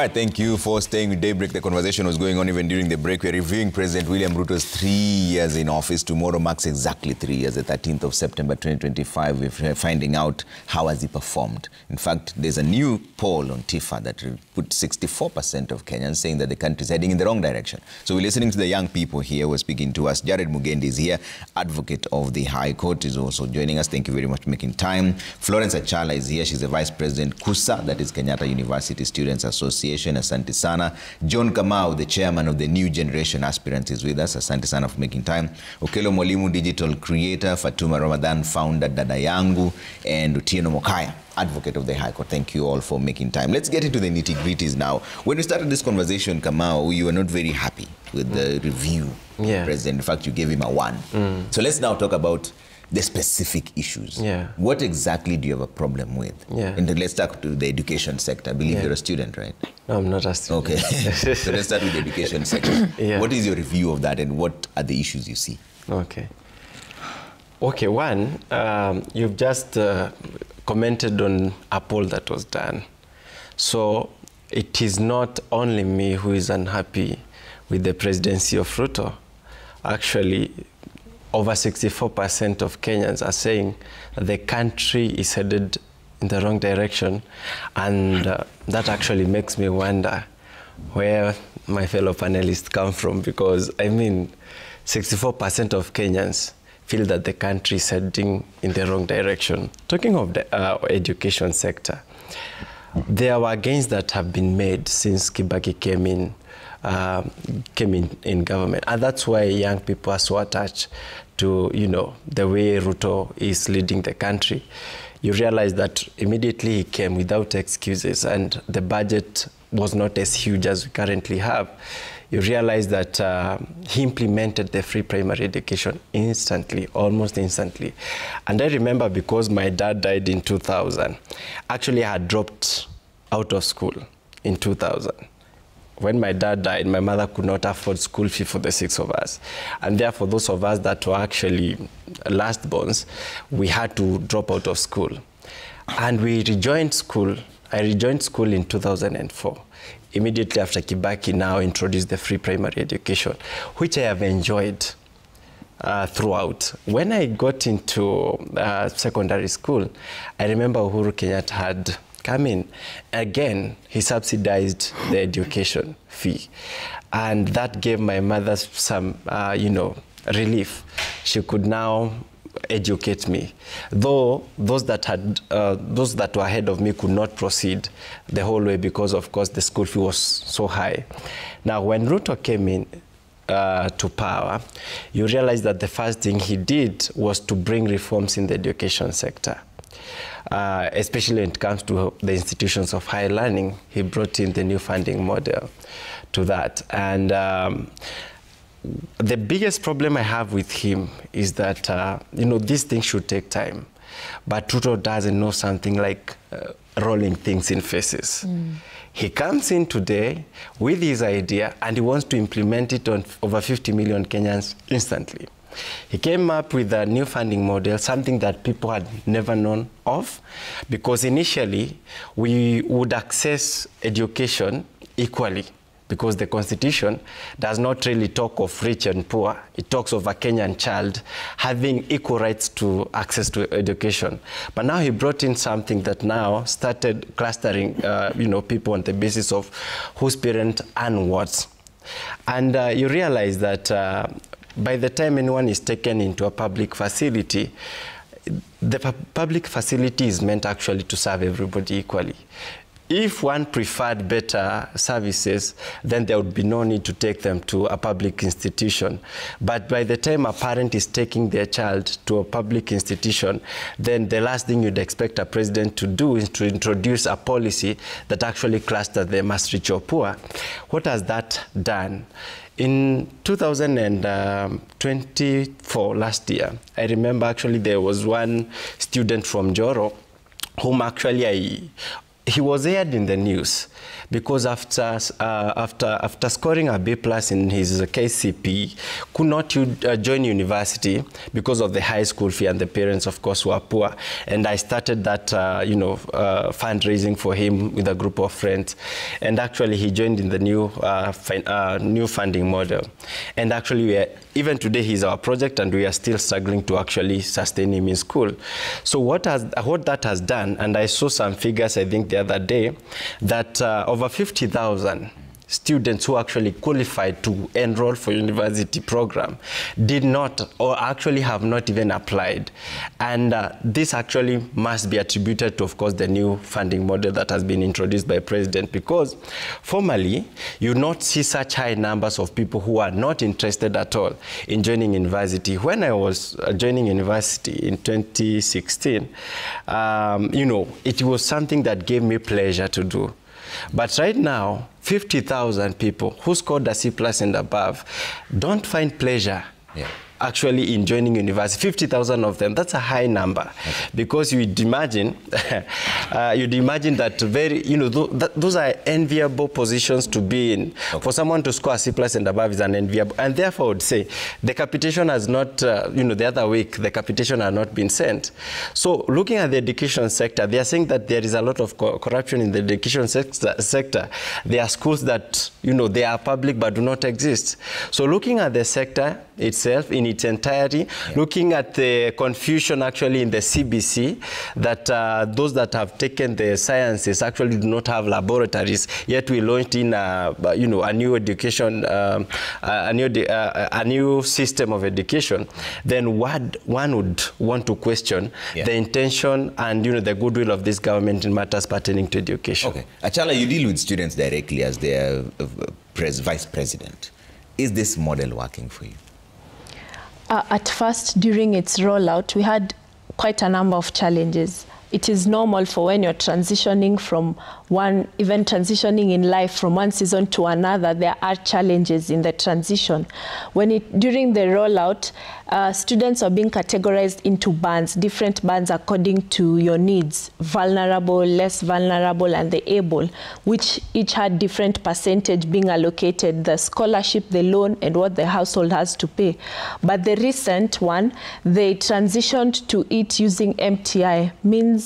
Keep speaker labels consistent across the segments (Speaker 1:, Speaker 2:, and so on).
Speaker 1: right, thank you for staying with Daybreak. The conversation was going on even during the break. We're reviewing President William Ruto's 3 years in office. Tomorrow marks exactly 3 years, the 13th of September 2025. We're finding out how has he performed. In fact, there's a new poll on TIFA that put 64% of Kenyans saying that the country is heading in the wrong direction. So we're listening to the young people here who are speaking to us. Jared Mugendi is here, advocate of the High Court, is also joining us. Thank you very much for making time. Florence Achala is here. She's the Vice President, KUSA, that is Kenyatta University Students Association. Asante sana. John Kamau, the chairman of the New Generation Aspirants, is with us. Asante sana for making time. Okelo Mwalimu, digital creator. Fatuma Ramadan, founder, Dada Yangu. And Utieno Mokaya, advocate of the High Court. Thank you all for making time. Let's get into the nitty-gritties now. When we started this conversation, Kamau, you were not very happy with the review of the president. In fact, you gave him a 1. So let's now talk about the specific issues. What exactly do you have a problem with? And then let's start to the education sector. I believe you're a student, right?
Speaker 2: No, I'm not a student.
Speaker 1: Okay. So let's start with the education sector. What is your review of that and what are the issues you see?
Speaker 2: Okay, one, you've just commented on a poll that was done. So it is not only me who is unhappy with the presidency of Ruto. Actually, over 64% of Kenyans are saying that the country is headed in the wrong direction. And that actually makes me wonder where my fellow panelists come from, because, I mean, 64% of Kenyans feel that the country is heading in the wrong direction. Talking of the education sector, there were gains that have been made since Kibaki came in government, and that's why young people are so attached to, you know, the way Ruto is leading the country. You realize that immediately he came without excuses, and the budget was not as huge as we currently have. You realize that he implemented the free primary education instantly, almost instantly. And I remember, because my dad died in 2000, actually I had dropped out of school in 2000. When my dad died, my mother could not afford school fee for the 6 of us. And therefore, those of us that were actually last-borns, we had to drop out of school. And we rejoined school. I rejoined school in 2004, immediately after Kibaki now introduced the free primary education, which I have enjoyed throughout. When I got into secondary school, I remember Uhuru Kenyatta had come in. Again, he subsidized the education fee. And that gave my mother some, relief. She could now educate me. Though those that were ahead of me could not proceed the whole way because, of course, the school fee was so high. Now, when Ruto came in to power, you realize that the first thing he did was to bring reforms in the education sector. Especially when it comes to the institutions of higher learning. He brought in the new funding model to that. And the biggest problem I have with him is that, these things should take time. But Ruto doesn't know something like rolling things in phases. He comes in today with his idea and he wants to implement it on over 50 million Kenyans instantly. He came up with a new funding model, something that people had never known of, because initially we would access education equally, because the Constitution does not really talk of rich and poor. It talks of a Kenyan child having equal rights to access to education. But now he brought in something that now started clustering people on the basis of whose parent earn what. And you realize that by the time anyone is taken into a public facility, the public facility is meant actually to serve everybody equally. If one preferred better services, then there would be no need to take them to a public institution. But by the time a parent is taking their child to a public institution, then the last thing you'd expect a president to do is to introduce a policy that actually clusters them as rich or poor. What has that done? In 2024, last year, I remember actually there was one student from Joro whom actually he was aired in the news because after scoring a B+ in his KCP, could not join university because of the high school fee, and the parents, of course, were poor. And I started that, fundraising for him with a group of friends. And actually, he joined in the new funding model. And actually, even today, he's our project, and we are still struggling to actually sustain him in school. So what that has done, and I saw some figures, I think, the other day, that over 50,000 students who actually qualified to enroll for university program did not, or actually have not even applied. And this actually must be attributed to, of course, the new funding model that has been introduced by President, because formerly you not see such high numbers of people who are not interested at all in joining university. When I was joining university in 2016, it was something that gave me pleasure to do. But right now, 50,000 people who scored a C+ and above don't find pleasure actually in joining university. 50,000 of them, that's a high number. Because you'd imagine, that those are enviable positions to be in. For someone to score a C+ and above is an enviable, and therefore I would say the capitation has not, the other week, the capitation has not been sent. So looking at the education sector, they are saying that there is a lot of corruption in the education sector. There are schools that, they are public but do not exist. So looking at the sector itself in its entirety, looking at the confusion actually in the CBC, that those that have taken the sciences actually do not have laboratories, yet we launched in a new education, a new system of education, then one would want to question the intention and the goodwill of this government in matters pertaining to education. Okay,
Speaker 1: Achala, you deal with students directly as their vice president. Is this model working for you?
Speaker 3: At first, during its rollout, we had quite a number of challenges. It is normal for when you're transitioning from even transitioning in life from one season to another, there are challenges in the transition. During the rollout, students are being categorized into bands, different bands according to your needs, vulnerable, less vulnerable, and the able, which each had different percentage being allocated, the scholarship, the loan, and what the household has to pay. But the recent one, they transitioned to it using MTI, means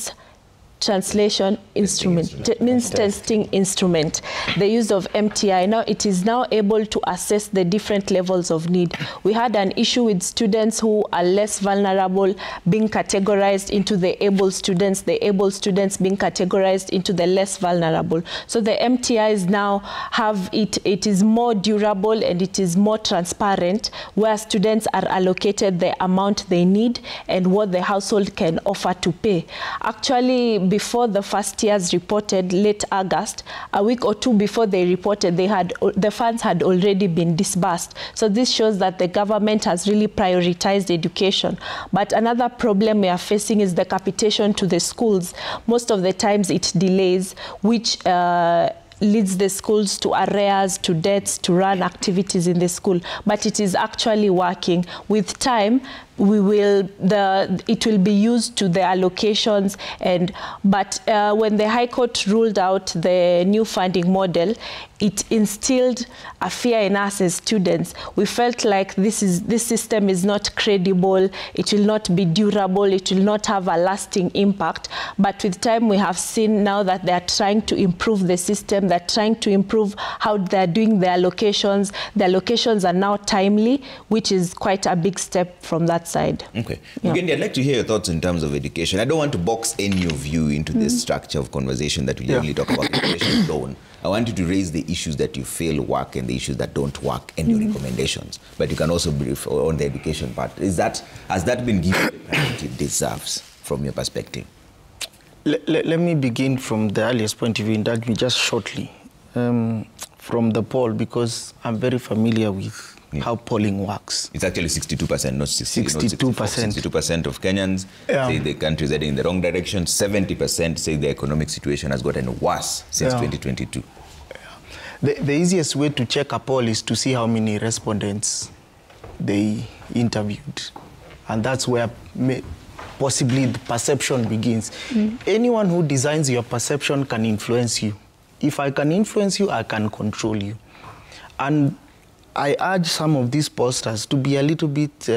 Speaker 3: translation instrument, means testing instrument, the use of MTI. Now it is now able to assess the different levels of need. We had an issue with students who are less vulnerable being categorized into the able students being categorized into the less vulnerable. So the MTIs now have it is more durable and it is more transparent, where students are allocated the amount they need and what the household can offer to pay. Actually, before the first years reported, late August, a week or two before they reported, the funds had already been disbursed. So this shows that the government has really prioritized education. But another problem we are facing is the capitation to the schools. Most of the times it delays, which leads the schools to arrears, to debts, to run activities in the school. But it is actually working. With time, it will be used to the allocations, but when the High Court ruled out the new funding model, it instilled a fear in us as students. We felt like this system is not credible, it will not be durable, it will not have a lasting impact. But with time, we have seen now that they are trying to improve the system, they're trying to improve how they're doing their allocations. The allocations are now timely, which is quite a big step from that side.
Speaker 1: Okay. Mugendi, I'd like to hear your thoughts in terms of education. I don't want to box any of you into this structure of conversation that we generally talk about education alone. I want you to raise the issues that you feel work and the issues that don't work and your recommendations. But you can also brief on the education part. Has that been given the priority it deserves from your perspective?
Speaker 4: Let me begin from the earliest point of view, indulge me just shortly from the poll, because I'm very familiar with how polling works.
Speaker 1: It's actually 62%, not
Speaker 4: 62%.
Speaker 1: 62% of Kenyans say the country is heading in the wrong direction. 70% say the economic situation has gotten worse since 2022.
Speaker 4: The easiest way to check a poll is to see how many respondents they interviewed. And that's where possibly the perception begins. Anyone who designs your perception can influence you. If I can influence you, I can control you. And I urge some of these posters to be a little bit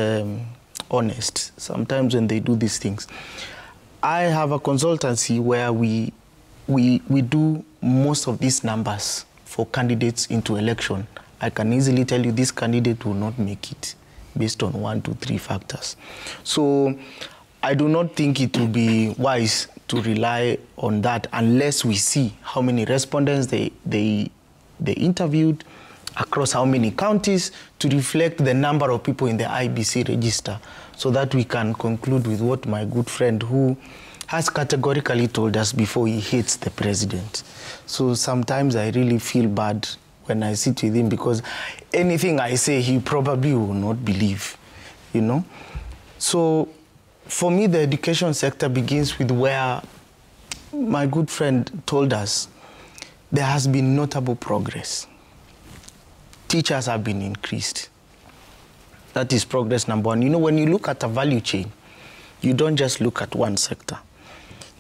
Speaker 4: honest sometimes when they do these things. I have a consultancy where we do most of these numbers for candidates into election. I can easily tell you this candidate will not make it based on 1, 2, 3 factors. So I do not think it will be wise to rely on that unless we see how many respondents they interviewed across how many counties to reflect the number of people in the IBC register, so that we can conclude with what my good friend who has categorically told us before he hates the president. So sometimes I really feel bad when I sit with him, because anything I say he probably will not believe, you know. So for me, the education sector begins with where my good friend told us there has been notable progress. Teachers have been increased. That is progress number one. You know, when you look at a value chain, you don't just look at one sector.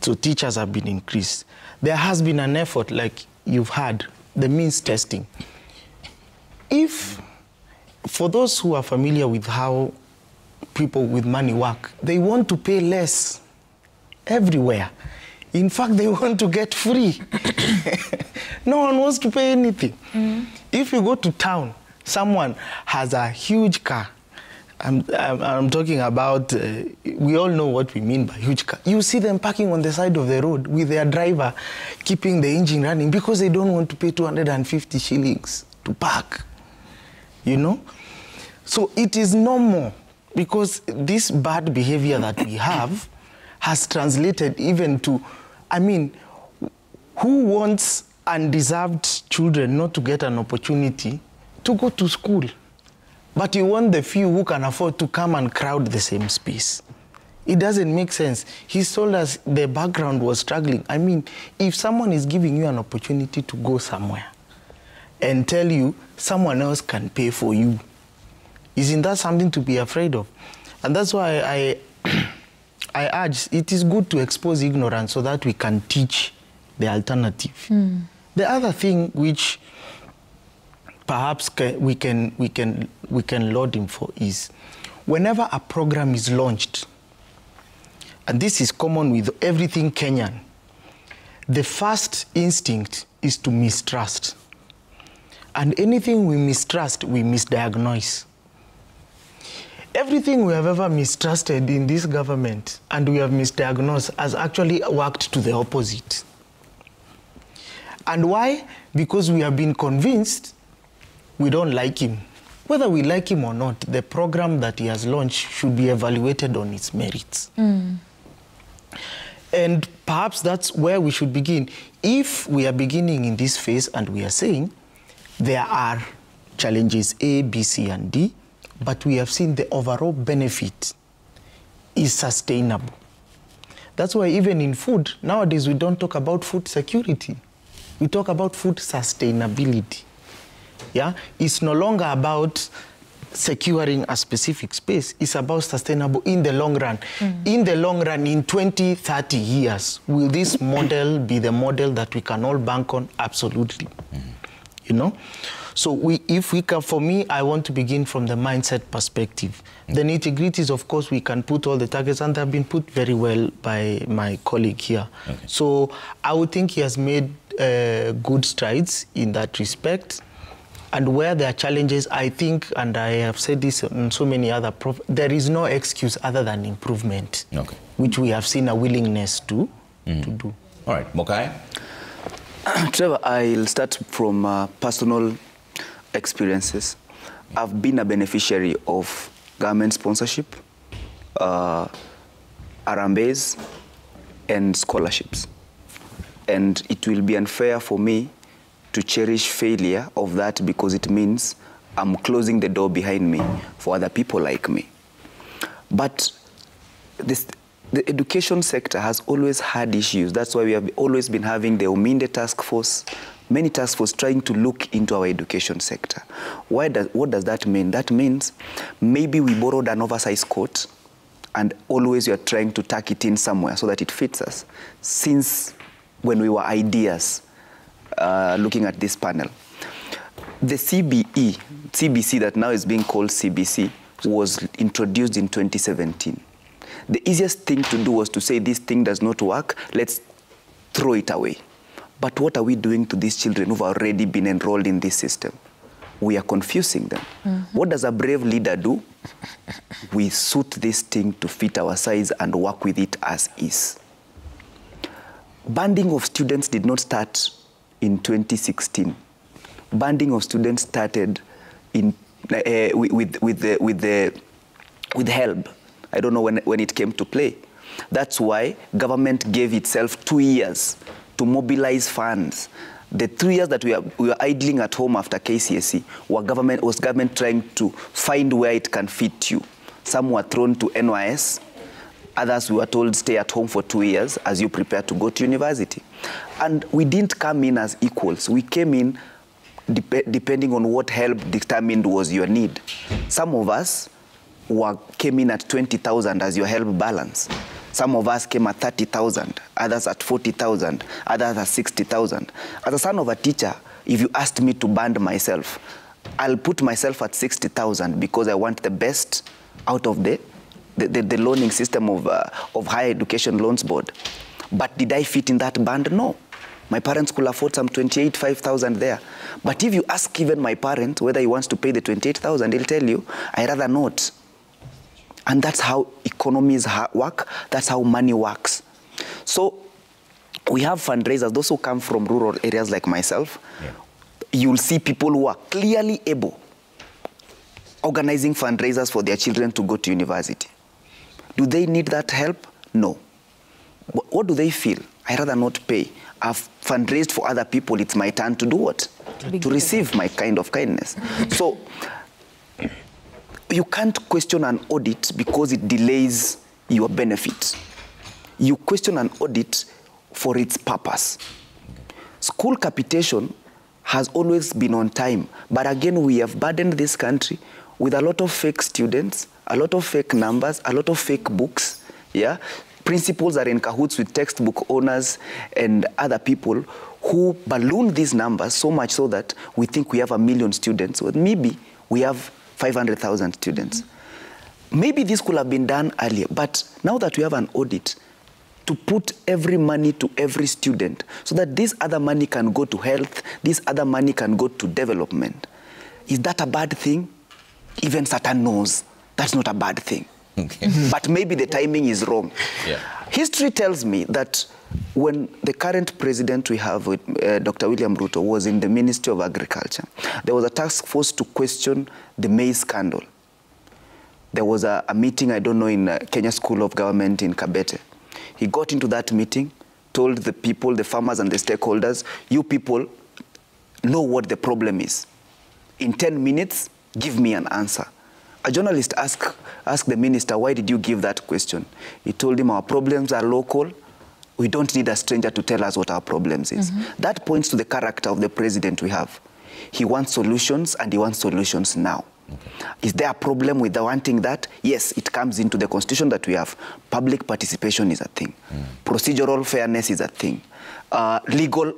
Speaker 4: So teachers have been increased. There has been an effort, like you've had, the means testing. If, for those who are familiar with how people with money work, they want to pay less everywhere. In fact, they want to get free. No one wants to pay anything. If you go to town, someone has a huge car. I'm talking about, we all know what we mean by huge car. You see them parking on the side of the road with their driver keeping the engine running because they don't want to pay 250 shillings to park, you know? So it is normal, because this bad behavior that we have has translated even to, I mean, who wants undeserved children not to get an opportunity to go to school? But you want the few who can afford to come and crowd the same space. It doesn't make sense. He told us the background was struggling. I mean, if someone is giving you an opportunity to go somewhere and tell you someone else can pay for you, isn't that something to be afraid of? And that's why I urge, it is good to expose ignorance so that we can teach the alternative. The other thing which perhaps we can laud him for is, whenever a program is launched, and this is common with everything Kenyan, the first instinct is to mistrust. And anything we mistrust, we misdiagnose. Everything we have ever mistrusted in this government and we have misdiagnosed has actually worked to the opposite. And why? Because we have been convinced we don't like him. Whether we like him or not, the program that he has launched should be evaluated on its merits. And perhaps that's where we should begin. If we are beginning in this phase and we are saying there are challenges A, B, C, and D, but we have seen the overall benefit is sustainable. That's why even in food, nowadays we don't talk about food security. We talk about food sustainability. Yeah? It's no longer about securing a specific space. It's about sustainable in the long run. In the long run, in 20, 30 years, will this model be the model that we can all bank on? Absolutely. You know? So if we can, for me, I want to begin from the mindset perspective. The nitty-gritties, of course, we can put all the targets, and they have been put very well by my colleague here. So I would think he has made good strides in that respect. And where there are challenges, I think, and I have said this on so many other, there is no excuse other than improvement, which we have seen a willingness to do.
Speaker 1: All right, Mokai?
Speaker 5: Trevor, I'll start from personal experiences. I've been a beneficiary of government sponsorship, Arambes, and scholarships. And it will be unfair for me to cherish failure of that, because it means I'm closing the door behind me for other people like me. But the education sector has always had issues. That's why we have always been having the Ominde task force, many task forces trying to look into our education sector. What does that mean? That means maybe we borrowed an oversized coat and always we are trying to tuck it in somewhere so that it fits us. Since when we were ideas, looking at this panel, the CBC that now is being called CBC was introduced in 2017. The easiest thing to do was to say this thing does not work, let's throw it away. But what are we doing to these children who've already been enrolled in this system? We are confusing them. What does a brave leader do? We suit this thing to fit our size and work with it as is. Banding of students did not start in 2016. Banding of students started in, with HELB. I don't know when it came to play. That's why government gave itself 2 years to mobilize funds. The 3 years that we were idling at home after KCSE was government trying to find where it can fit you. Some were thrown to NYS. Others we were told stay at home for 2 years as you prepare to go to university. And we didn't come in as equals. We came in depending on what help determined was your need. Some of us came in at 20,000 as your help balance. Some of us came at 30,000, others at 40,000, others at 60,000. As a son of a teacher, if you asked me to band myself, I'll put myself at 60,000 because I want the best out of the loaning system of higher education loans board. But did I fit in that band? No. My parents could afford some 28,500 there. But if you ask even my parent whether he wants to pay the 28,000, he'll tell you, I'd rather not. And that's how economies work. That's how money works. So we have fundraisers, those who come from rural areas like myself. Yeah. You'll see people who are clearly able, organizing fundraisers for their children to go to university. Do they need that help? No. What do they feel? I'd rather not pay. I've fundraised for other people. It's my turn to do what? To receive my kind of kindness. So you can't question an audit because it delays your benefit. You question an audit for its purpose. School capitation has always been on time, but again, we have burdened this country with a lot of fake students, a lot of fake numbers, a lot of fake books. Yeah, principals are in cahoots with textbook owners and other people who balloon these numbers so much so that we think we have 1 million students, or maybe we have 500,000 students. Maybe this could have been done earlier, but now that we have an audit, to put every money to every student so that this other money can go to health, this other money can go to development. Is that a bad thing? Even Satan knows that's not a bad thing. Okay. But maybe the timing is wrong. Yeah. History tells me that when the current president we have, with, Dr. William Ruto, was in the Ministry of Agriculture, there was a task force to question the maize scandal. There was a meeting, I don't know, in Kenya School of Government in Kabete. He got into that meeting, told the people, the farmers and the stakeholders, you people know what the problem is. In 10 minutes, give me an answer. A journalist asked the minister, why did you give that question? He told him, our problems are local. We don't need a stranger to tell us what our problems is. That points to the character of the president we have. He wants solutions, and he wants solutions now. Is there a problem with wanting that? Yes, it comes into the constitution that we have. Public participation is a thing. Procedural fairness is a thing. Legal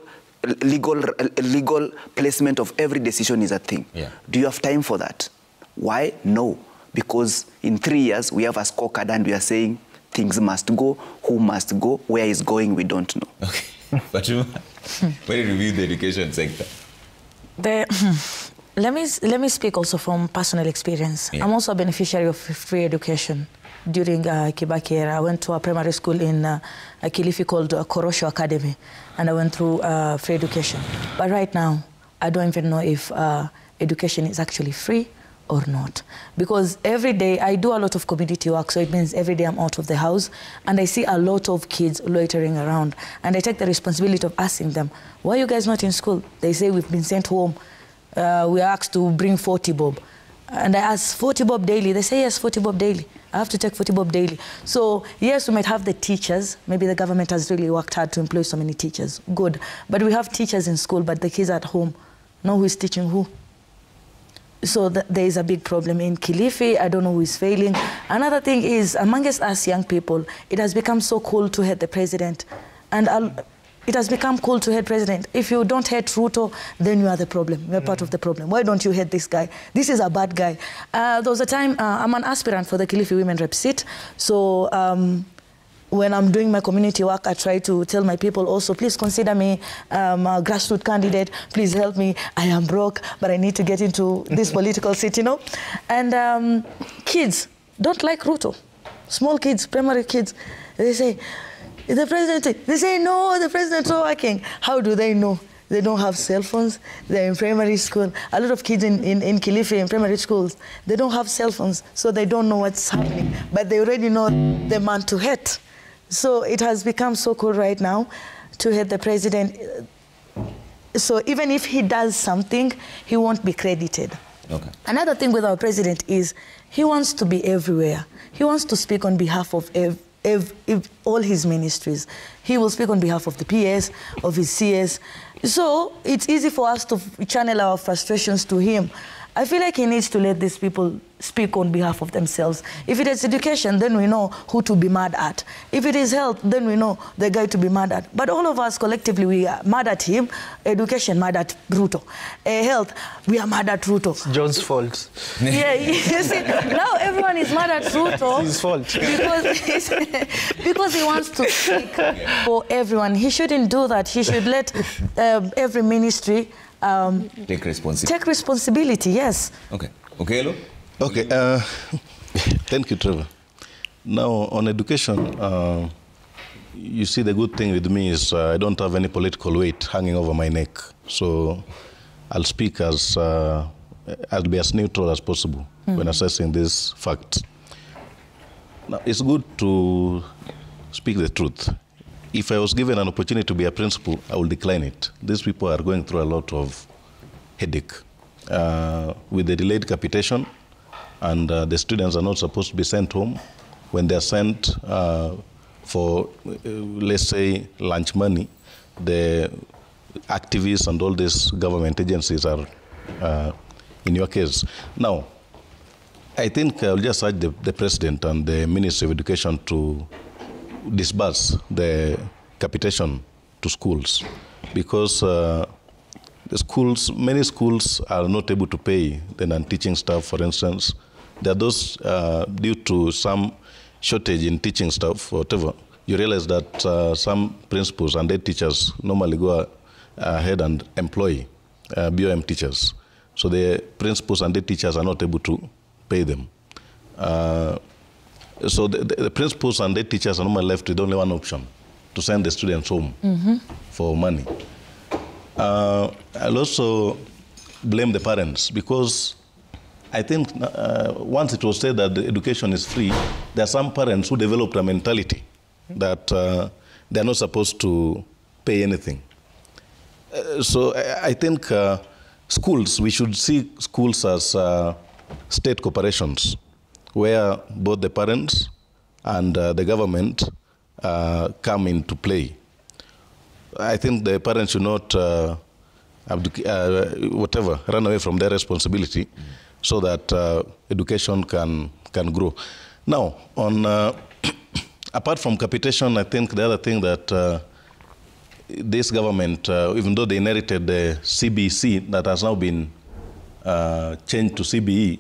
Speaker 5: placement of every decision is a thing. Yeah. Do you have time for that? Why? No. Because in 3 years, we have a scorecard and we are saying things must go, who must go, where is going, we don't know.
Speaker 1: Okay. But when you review the education sector?
Speaker 6: Let me speak also from personal experience. Yeah. I'm also a beneficiary of free education. During Kibaki era, I went to a primary school in Kilifi called Korosho Academy, and I went through free education. But right now, I don't even know if education is actually free or not. Because every day, I do a lot of community work, so it means every day I'm out of the house, and I see a lot of kids loitering around, and I take the responsibility of asking them, why are you guys not in school? They say we've been sent home. We are asked to bring 40 bob. And I ask, 40 bob daily? They say, yes, 40 bob daily. I have to take 40 bob daily. So, yes, we might have the teachers. Maybe the government has really worked hard to employ so many teachers. Good. But we have teachers in school, but the kids at home know who is teaching who. So there is a big problem in Kilifi. I don't know who is failing. Another thing is, amongst us young people, it has become so cool to hate the president. And it has become cool to hate president. If you don't hate Ruto, then you are the problem. You're part of the problem. Why don't you hate this guy? This is a bad guy. There was a time, I'm an aspirant for the Kilifi Women Rep seat. So when I'm doing my community work, I try to tell my people also, please consider me a grassroots candidate. Please help me. I am broke, but I need to get into this political seat, you know. And kids don't like Ruto. Small kids, primary kids, they say, the president, they say, no, the president's not working. How do they know? They don't have cell phones. They're in primary school. A lot of kids in Kilifi, in primary schools, they don't have cell phones, so they don't know what's happening. But they already know the man to hate. So it has become so cool right now to hate the president. So even if he does something, he won't be credited.
Speaker 1: Okay.
Speaker 6: Another thing with our president is he wants to be everywhere. He wants to speak on behalf of all his ministries. He will speak on behalf of the PS, of his CS. So it's easy for us to channel our frustrations to him. I feel like he needs to let these people speak on behalf of themselves. If it is education, then we know who to be mad at. If it is health, then we know the guy to be mad at. But all of us collectively, we are mad at him. Education, mad at Ruto. Health, we are mad at Ruto.
Speaker 4: It's John's fault.
Speaker 6: Yeah, you see, now everyone is mad at Ruto.
Speaker 4: It's his fault.
Speaker 6: Because he wants to speak for everyone. He shouldn't do that. He should let every ministry
Speaker 1: take responsibility.
Speaker 6: Take responsibility, yes.
Speaker 1: Okay. Okay, hello?
Speaker 7: Okay. Thank you, Trevor. Now, on education, you see the good thing with me is I don't have any political weight hanging over my neck. So I'll speak as, I'll be as neutral as possible when assessing this fact. Now, it's good to speak the truth. If I was given an opportunity to be a principal, I will decline it. These people are going through a lot of headache. With the delayed capitation, and the students are not supposed to be sent home. When they're sent for, let's say, lunch money, the activists and all these government agencies are in your case. Now, I think I'll just urge the President and the Ministry of Education to disburse the capitation to schools, because the schools, many schools are not able to pay the non-teaching staff, for instance. There are those, due to some shortage in teaching staff or whatever, you realize that some principals and head teachers normally go ahead and employ BOM teachers. So the principals and head teachers are not able to pay them. So the principals and the teachers are normally left with only one option, to send the students home for money. I'll also blame the parents, because I think once it was said that the education is free, there are some parents who developed a mentality that they're not supposed to pay anything. So I think schools, we should see schools as state corporations, where both the parents and the government come into play. I think the parents should not, run away from their responsibility so that education can grow. Now, on apart from capitation, I think the other thing that this government, even though they inherited the CBC that has now been changed to CBE,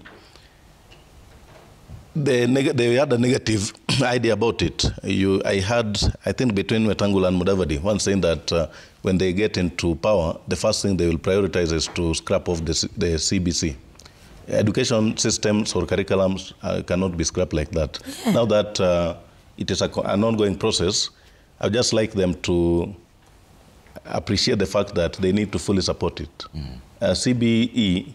Speaker 7: they had a negative idea about it. I heard, I think, between Wetangula and Mudavadi, one saying that when they get into power, the first thing they will prioritize is to scrap off the CBC. Education systems or curriculums cannot be scrapped like that. Yeah. Now that it is an ongoing process, I would just like them to appreciate the fact that they need to fully support it. CBE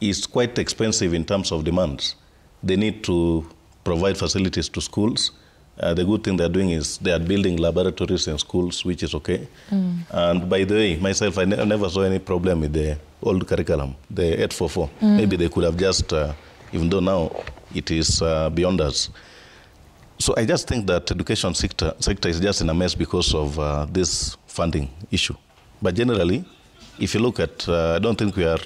Speaker 7: is quite expensive in terms of demands. They need to provide facilities to schools. The good thing they're doing is they are building laboratories in schools, which is okay. And by the way, myself, I never saw any problem with the old curriculum, the 844. Maybe they could have just, even though now it is beyond us. So I just think that education sector is just in a mess because of this funding issue. But generally, if you look at, I don't think we are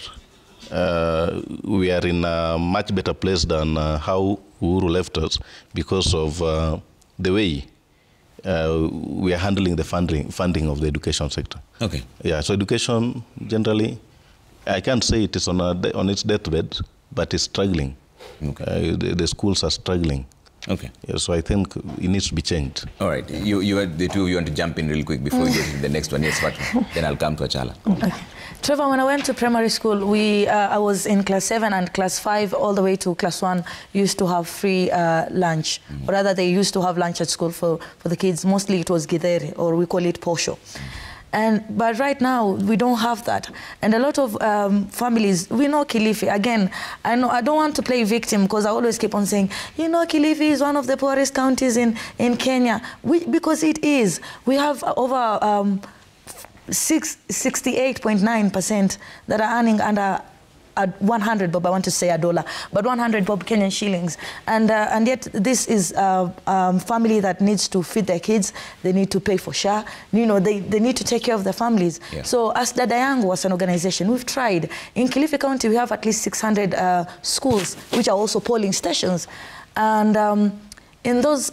Speaker 7: we are in a much better place than how Uhuru left us because of the way we are handling the funding of the education sector.
Speaker 1: Okay.
Speaker 7: Yeah, so education generally, I can't say it is on its deathbed, but it's struggling.
Speaker 1: Okay.
Speaker 7: The schools are struggling.
Speaker 1: Okay.
Speaker 7: Yeah, so I think it needs to be changed.
Speaker 1: All right. The two of you want to jump in real quick before we get to the next one. Yes, Fatma. Then I'll come to Achala.
Speaker 6: Okay. Trevor, when I went to primary school, I was in class 7 and class 5 all the way to class 1 used to have free lunch. Or rather, they used to have lunch at school for the kids. Mostly it was githere, or we call it posho. But right now, we don't have that. And a lot of families, we know Kilifi. Again, I don't want to play victim because I always keep on saying, you know, Kilifi is one of the poorest counties in Kenya. Because it is. We have over 68.9% that are earning under 100 bob, I want to say a dollar, but 100 bob Kenyan shillings. And yet this is a family that needs to feed their kids. They need to pay for SHA. You know, they need to take care of their families. Yeah. So as Dada Yangu was an organization, we've tried. In Kilifi County, we have at least 600 schools, which are also polling stations. And in those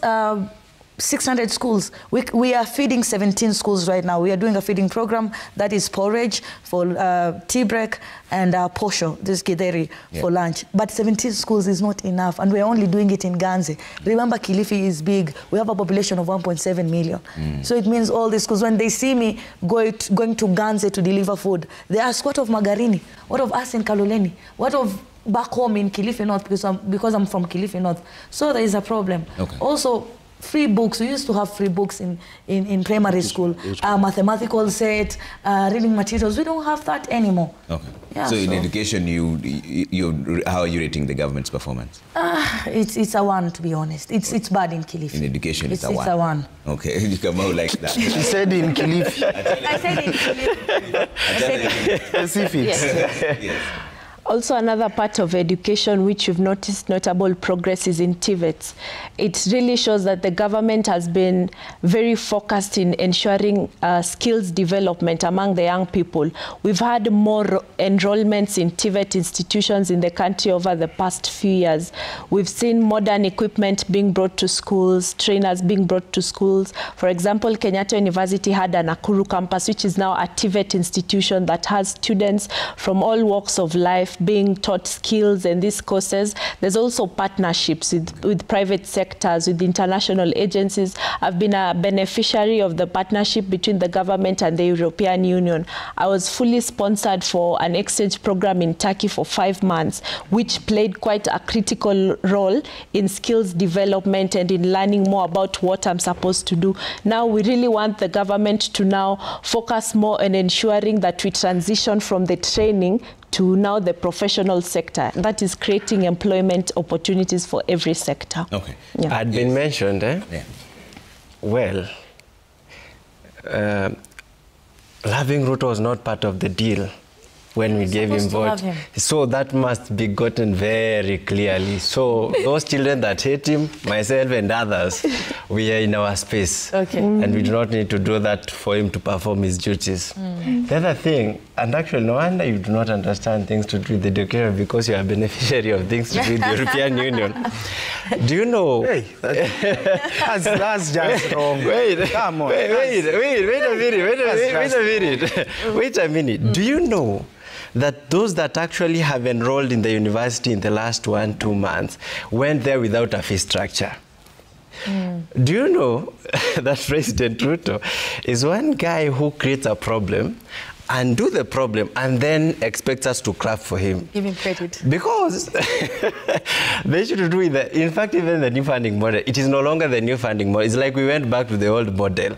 Speaker 6: 600 schools. We are feeding 17 schools right now. We are doing a feeding program that is porridge for tea break and posho, this githeri, for lunch. But 17 schools is not enough, and we're only doing it in Ganze. Remember, Kilifi is big. We have a population of 1.7 million. So it means all these schools, when they see me going to Ganze to deliver food, they ask, what of Magarini? What of us in Kaloleni? What of back home in Kilifi North, because I'm from Kilifi North? So there is a problem. Okay. Also, free books. We used to have free books in primary school. Mathematical set, reading materials. We don't have that anymore. Okay. Yeah,
Speaker 1: so in education, how are you rating the government's performance?
Speaker 6: It's a 1, to be honest. It's bad in Kilifi.
Speaker 1: In education, it's a 1.
Speaker 6: It's a 1.
Speaker 1: Okay, you come out like that.
Speaker 4: She said in Kilifi.
Speaker 6: I said in Kilifi. I said in
Speaker 4: specific.
Speaker 6: Yes.
Speaker 1: Yes.
Speaker 3: Also, another part of education which we've noticed notable progress is in TVETs. It really shows that the government has been very focused in ensuring skills development among the young people. We've had more enrollments in TVET institutions in the country over the past few years. We've seen modern equipment being brought to schools, trainers being brought to schools. For example, Kenyatta University had a Nakuru campus, which is now a TVET institution that has students from all walks of life being taught skills and these courses. There's also partnerships with private sectors, with international agencies. I've been a beneficiary of the partnership between the government and the European Union. I was fully sponsored for an exchange program in Turkey for 5 months, which played quite a critical role in skills development and in learning more about what I'm supposed to do. Now we really want the government to now focus more on ensuring that we transition from the training to now the professional sector. That is creating employment opportunities for every sector. Okay.
Speaker 2: Yeah. Had been mentioned, eh?
Speaker 1: Yeah.
Speaker 2: Well, having Ruto was not part of the deal when we gave him vote. So that must be gotten very clearly. So those children that hate him, myself and others, we are in our space.
Speaker 6: Okay.
Speaker 2: And we do not need to do that for him to perform his duties. The other thing, and actually no wonder you do not understand things to do with education, because you are a beneficiary of things to do with the European Union. Do you know?
Speaker 4: Hey, that's just wrong. Come on.
Speaker 2: Wait a minute. Do you know that those that actually have enrolled in the university in the last 1-2 months went there without a fee structure? Do you know that President Ruto is one guy who creates a problem and do the problem and then expects us to clap for him?
Speaker 6: Give him credit.
Speaker 2: Because the issue to do with in fact, even the new funding model, it is no longer the new funding model. It's like we went back to the old model.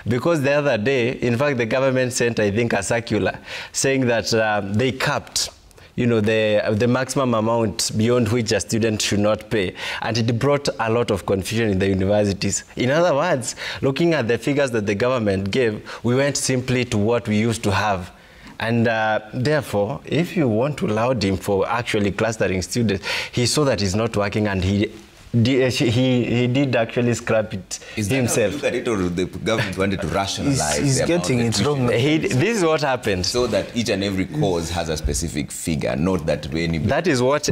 Speaker 2: Because the other day, in fact, the government sent, I think, a circular saying that they capped, you know, the maximum amount beyond which a student should not pay. And it brought a lot of confusion in the universities. In other words, looking at the figures that the government gave, we went simply to what we used to have. And therefore, if you want to laud him for actually clustering students, he saw that it's not working and he He did actually scrap it himself.
Speaker 1: Look at it, or the government wanted to rationalize.
Speaker 4: He's getting it wrong.
Speaker 2: This is what happened.
Speaker 1: So that each and every cause has a specific figure, not that any.
Speaker 2: That is what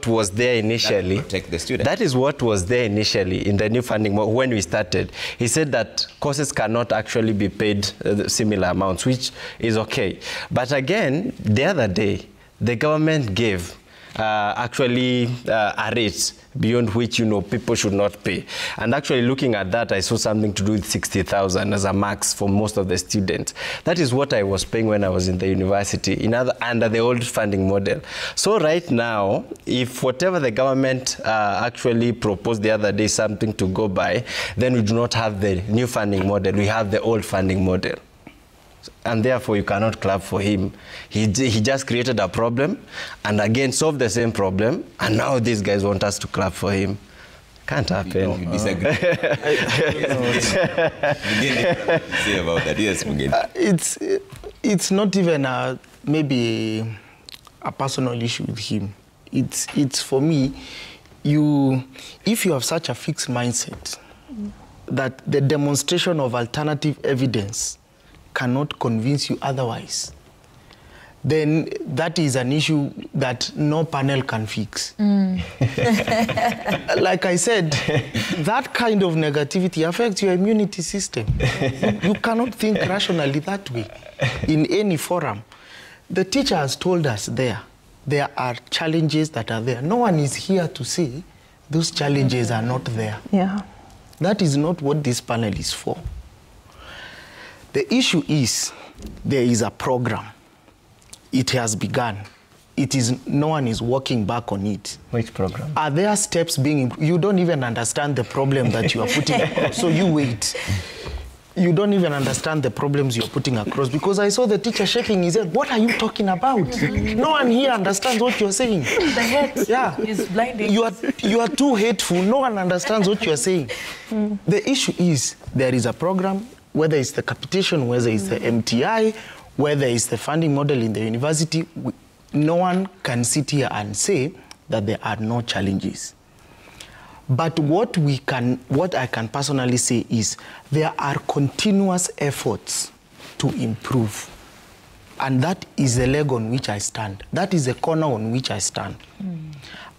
Speaker 2: was there initially.
Speaker 1: That protect the student.
Speaker 2: That is what was there initially in the new funding when we started. He said that courses cannot actually be paid similar amounts, which is okay. But again, the other day, the government gave a rate beyond which, people should not pay. And actually looking at that, I saw something to do with 60,000 as a max for most of the students. That is what I was paying when I was in the university, under the old funding model. So right now, if whatever the government actually proposed the other day is something to go by, then we do not have the new funding model, we have the old funding model. And therefore, you cannot clap for him. He just created a problem and again solved the same problem. And now these guys want us to clap for him. Can't happen.
Speaker 1: You disagree. Say about that. Yes, Mugen.
Speaker 4: It's not even maybe a personal issue with him. It's for me, if you have such a fixed mindset that the demonstration of alternative evidence cannot convince you otherwise, then that is an issue that no panel can fix. Like I said, that kind of negativity affects your immunity system. You cannot think rationally that way in any forum. The teacher has told us there are challenges that are there. No one is here to say those challenges are not there.
Speaker 3: Yeah.
Speaker 4: That is not what this panel is for. The issue is there is a program. It has begun. No one is working back on it.
Speaker 2: Which program?
Speaker 4: Are there steps being... You don't even understand the problem that you are putting across. So you wait. You don't even understand the problems you're putting across, because I saw the teacher shaking his head. What are you talking about? No one here understands what you're saying.
Speaker 6: The head is blinding.
Speaker 4: You are too hateful. No one understands what you're saying. The issue is there is a program, whether it's the capitation, whether it's the MTI, whether it's the funding model in the university, no one can sit here and say that there are no challenges. But what I can personally say is there are continuous efforts to improve. And that is the leg on which I stand. That is the corner on which I stand.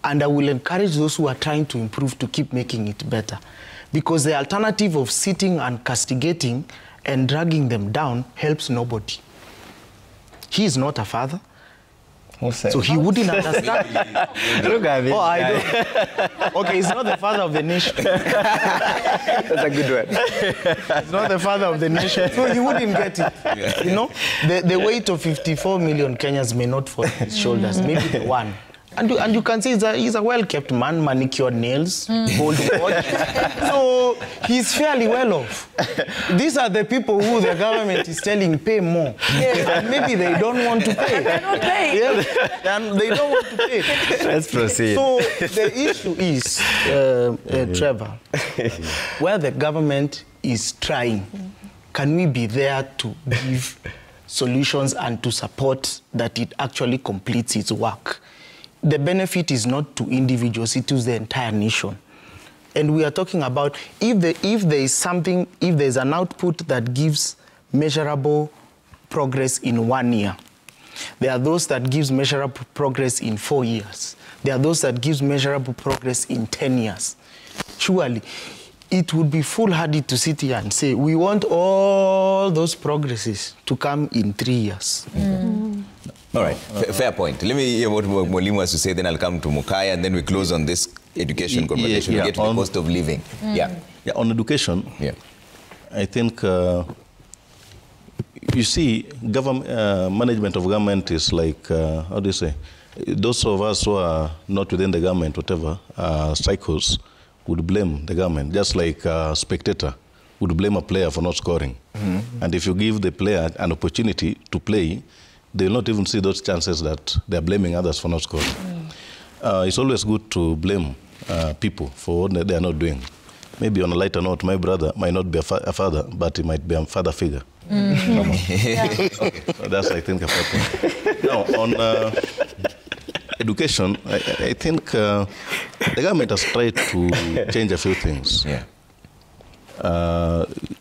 Speaker 4: And I will encourage those who are trying to improve to keep making it better. Because the alternative of sitting and castigating and dragging them down helps nobody. He is not a father. So he wouldn't understand.
Speaker 2: Look at this.
Speaker 4: Oh, I don't. Okay, he's not the father of the nation.
Speaker 5: That's a good one.
Speaker 4: He's not the father of the nation. So he wouldn't get it. Yeah. You know, the weight of 54 million Kenyans may not fall on his shoulders. Maybe the one. And you can see he's a well-kept man, manicured nails, gold watch. So he's fairly well off. These are the people who the government is telling pay more. And maybe they don't want to pay.
Speaker 6: They don't pay.
Speaker 4: Yeah, and they don't want to pay.
Speaker 2: Let's proceed.
Speaker 4: So the issue is, Trevor, where the government is trying, can we be there to give solutions and to support that it actually completes its work? The benefit is not to individuals, it is the entire nation. And we are talking about if there's an output that gives measurable progress in 1 year, there are those that gives measurable progress in 4 years. There are those that gives measurable progress in 10 years. Surely, it would be foolhardy to sit here and say, we want all those progresses to come in 3 years.
Speaker 1: All right, fair point. Let me hear what Mwalimu has to say, then I'll come to Mukaya, and then we close on this education conversation. We get to the cost of living. Yeah,
Speaker 7: on education, I think, you see, management of government is like, how do you say, those of us who are not within the government, whatever, cycles, would blame the government, just like a spectator would blame a player for not scoring. And if you give the player an opportunity to play, they will not even see those chances that they are blaming others for not scoring. It's always good to blame people for what they are not doing. Maybe on a lighter note, my brother might not be a father, but he might be a father figure. Okay. So that's, I think, a fair point. Now, on education, I think the government has tried to change a few things.
Speaker 1: Yeah.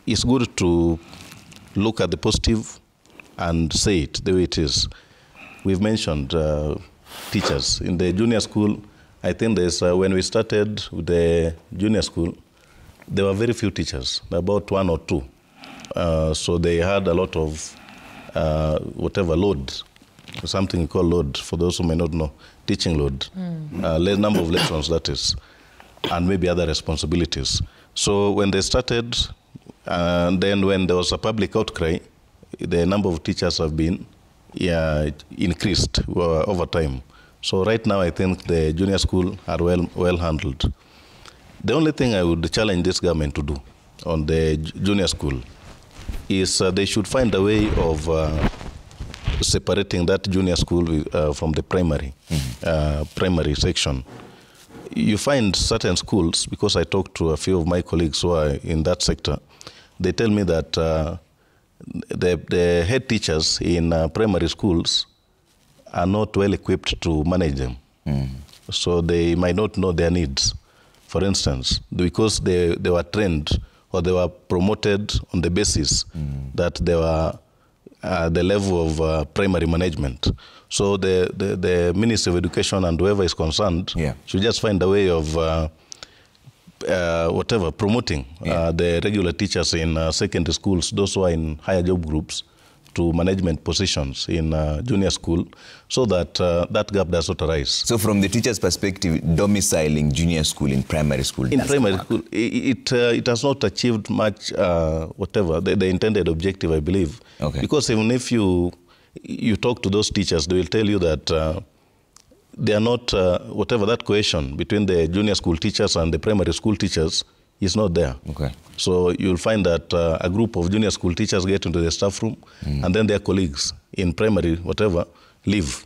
Speaker 7: It's good to look at the positive and say it the way it is. We've mentioned teachers. In the junior school, I think there's, when we started with the junior school, there were very few teachers, about 1 or 2. So they had a lot of load, something called load, for those who may not know, teaching load, number of lessons, that is, and maybe other responsibilities. So when they started, and then when there was a public outcry, the number of teachers have been increased over time. So right now, I think the junior school are well handled. The only thing I would challenge this government to do on the junior school is they should find a way of separating that junior school from the primary section. You find certain schools, because I talked to a few of my colleagues who are in that sector, they tell me that the head teachers in primary schools are not well equipped to manage them. So they might not know their needs. For instance, because they were trained or they were promoted on the basis that they were the level of primary management. So the Ministry of Education and whoever is concerned should just find a way of promoting the regular teachers in secondary schools, those who are in higher job groups, to management positions in junior school, so that that gap does not arise.
Speaker 1: So from the teacher's perspective, domiciling junior school in primary school
Speaker 7: school, it has not achieved much, the intended objective, I believe.
Speaker 1: Okay.
Speaker 7: Because even if you talk to those teachers, they will tell you that they are not, that cohesion between the junior school teachers and the primary school teachers is not there.
Speaker 1: Okay.
Speaker 7: So you'll find that a group of junior school teachers get into the staff room, and then their colleagues in primary, leave.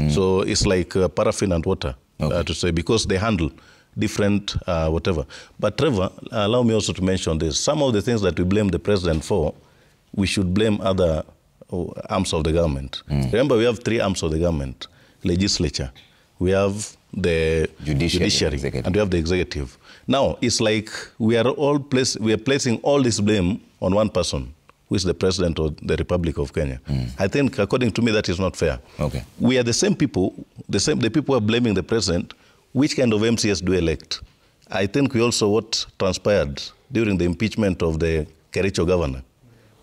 Speaker 7: So it's like paraffin and water, to say, because they handle different But Trevor, allow me also to mention this. Some of the things that we blame the president for, we should blame other arms of the government. Remember, we have 3 arms of the government: legislature, we have the judiciary and we have the executive. Now, it's like we are placing all this blame on one person, who is the president of the Republic of Kenya. I think, according to me, that is not fair.
Speaker 1: Okay.
Speaker 7: We are the same people, the people who are blaming the president. Which kind of MCS do we elect? I think we also what transpired during the impeachment of the Kericho governor.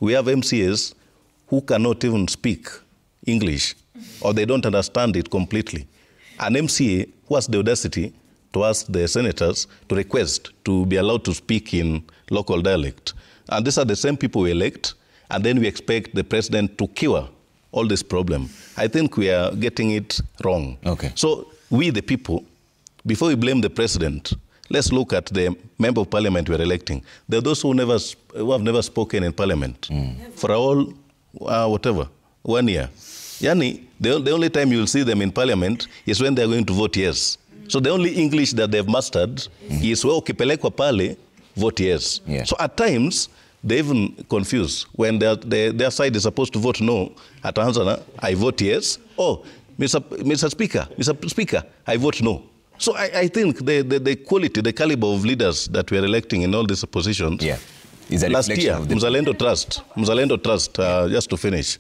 Speaker 7: We have MCS who cannot even speak English, or they don't understand it completely. An MCA who has the audacity to ask the senators to request to be allowed to speak in local dialect. And these are the same people we elect, and then we expect the president to cure all this problem. I think we are getting it wrong.
Speaker 1: Okay.
Speaker 7: So we, the people, before we blame the president, let's look at the member of parliament we're electing. There are those who have never spoken in parliament for all, 1 year. Yani, the only time you'll see them in parliament is when they're going to vote yes. So the only English that they've mastered is, ukipelekwa pale, vote yes.
Speaker 1: Yeah.
Speaker 7: So at times, they even confuse. When their side is supposed to vote no, at Tanzania, I vote yes. Oh, Mr. Speaker, I vote no. So I think the quality, the caliber of leaders that we are electing in all these positions.
Speaker 1: Yeah. Is a
Speaker 7: last year,
Speaker 1: of the
Speaker 7: Mzalendo Trust, just to finish,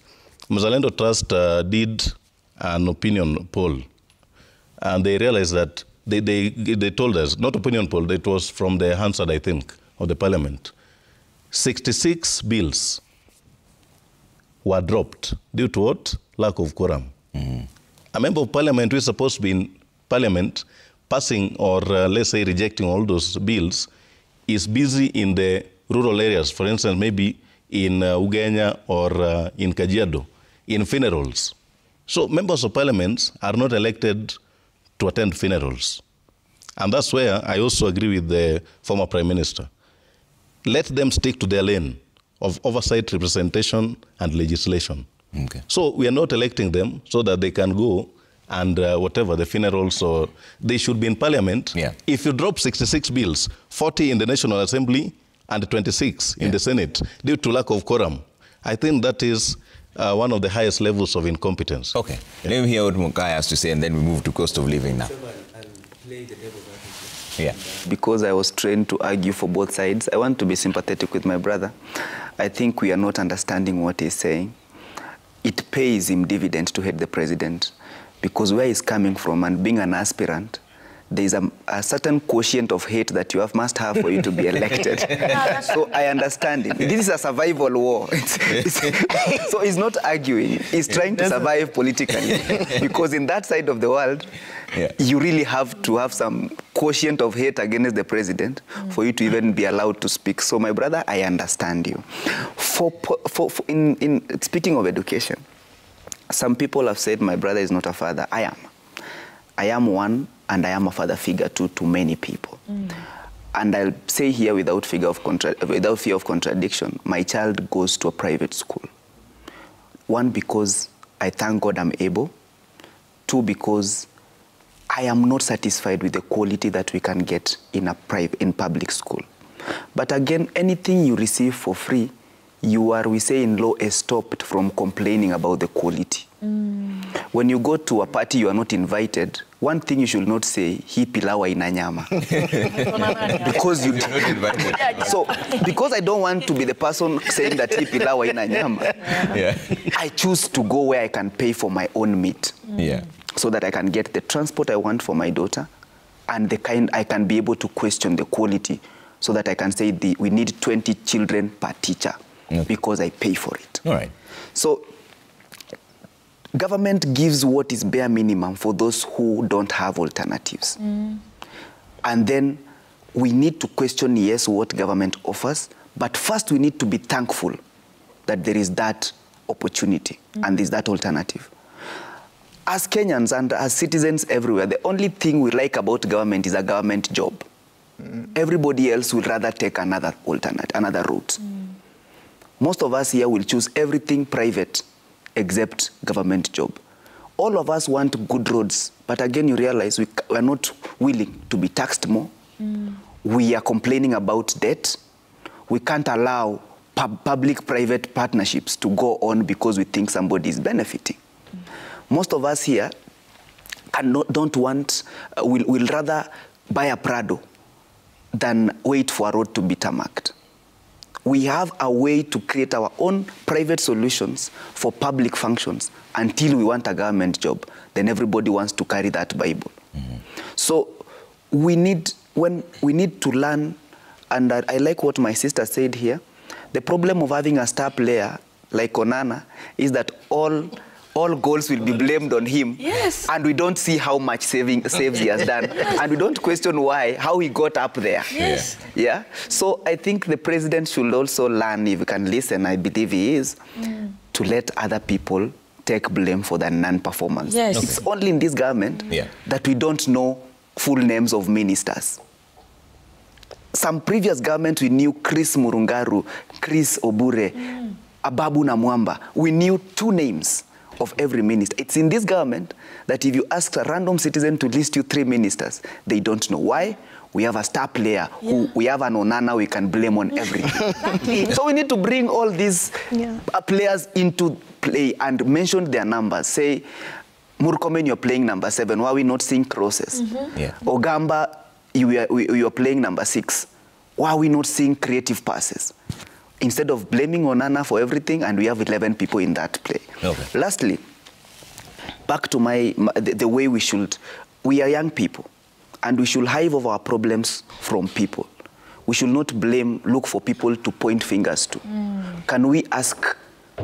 Speaker 7: Mzalendo Trust did an opinion poll. And they realized that they told us, not opinion poll, it was from the Hansard, I think, of the parliament. 66 bills were dropped due to what? Lack of quorum. A member of parliament who is supposed to be in parliament passing or let's say rejecting all those bills is busy in the rural areas, for instance, maybe in Ugenya or in Kajiado, in funerals. So members of parliament are not elected to attend funerals. And that's where I also agree with the former Prime Minister. Let them stick to their lane of oversight, representation, and legislation.
Speaker 1: Okay.
Speaker 7: So we are not electing them so that they can go and the funerals, or they should be in parliament.
Speaker 1: Yeah.
Speaker 7: If you drop 66 bills, 40 in the National Assembly and 26 in the Senate due to lack of quorum, I think that is one of the highest levels of incompetence.
Speaker 1: Okay. Let me hear what Mukai has to say, and then we move to cost of living now.
Speaker 8: I'll play the devil's advocate.
Speaker 1: Yeah.
Speaker 5: Because I was trained to argue for both sides, I want to be sympathetic with my brother. I think we are not understanding what he's saying. It pays him dividend to hate the president, because where he's coming from and being an aspirant, there's a certain quotient of hate that you must have for you to be elected. So I understand him. This is a survival war. So he's not arguing. He's trying to survive politically. Because in that side of the world, you really have to have some quotient of hate against the president for you to even be allowed to speak. So my brother, I understand you. In speaking of education, some people have said my brother is not a father. I am. I am one, and I am a father figure to many people. And I'll say here without fear of contradiction, my child goes to a private school. One, because I thank God I'm able. Two, because I am not satisfied with the quality that we can get in public school. But again, anything you receive for free, you are, we say in law, stopped from complaining about the quality. When you go to a party you are not invited, one thing you should not say, "Hii pilau haina nyama." Because you did not invited. So, because I don't want to be the person saying that hii pilau haina nyama, I choose to go where I can pay for my own meat. So that I can get the transport I want for my daughter, and I can be able to question the quality, so that I can say we need 20 children per teacher, because I pay for it.
Speaker 1: All right.
Speaker 5: So government gives what is bare minimum for those who don't have alternatives. And then we need to question, yes, what government offers, but first we need to be thankful that there is that opportunity and there's that alternative. As Kenyans and as citizens everywhere, the only thing we like about government is a government job. Everybody else would rather take another route. Most of us here will choose everything private except government job. All of us want good roads, but again you realize we are not willing to be taxed more. We are complaining about debt. We can't allow public-private partnerships to go on because we think somebody is benefiting. Most of us here will rather buy a Prado than wait for a road to be tarmacked. We have a way to create our own private solutions for public functions until we want a government job. Then everybody wants to carry that Bible. So we need to learn, and I like what my sister said here. The problem of having a star player like Onana is that all goals will be blamed on him.
Speaker 6: Yes.
Speaker 5: And we don't see how much saves he has done. And we don't question how he got up there.
Speaker 6: Yes.
Speaker 5: Yeah. So I think the president should also learn, if he can listen, I believe he is, to let other people take blame for their non-performance.
Speaker 6: Yes.
Speaker 5: It's only in this government that we don't know full names of ministers. Some previous government, we knew Chris Murungaru, Chris Obure, Ababu Namwamba. We knew 2 names of every minister. It's in this government that if you ask a random citizen to list you 3 ministers, they don't know. Why? We have a star player who we have an Onana we can blame on everything. Exactly. So we need to bring all these players into play and mention their numbers. Say, Murkomen, you're playing number 7. Why are we not seeing crosses? Ogamba, you are playing number 6. Why are we not seeing creative passes? Instead of blaming Onana for everything, and we have 11 people in that play. Lastly, back to the way we are young people, and we should hive off our problems from people. We should not look for people to point fingers to. Can we ask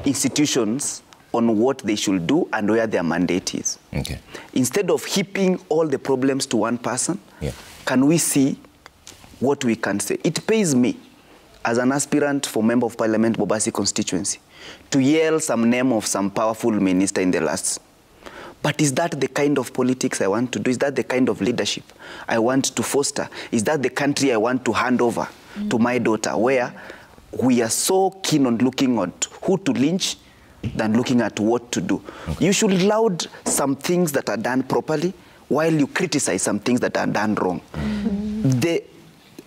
Speaker 5: institutions on what they should do and where their mandate is? Instead of heaping all the problems to one person, can we see what we can say? It pays me, as an aspirant for Member of Parliament, Bobasi constituency, to yell some name of some powerful minister in the last. But is that the kind of politics I want to do? Is that the kind of leadership I want to foster? Is that the country I want to hand over to my daughter, where we are so keen on looking at who to lynch than looking at what to do? You should laud some things that are done properly while you criticize some things that are done wrong.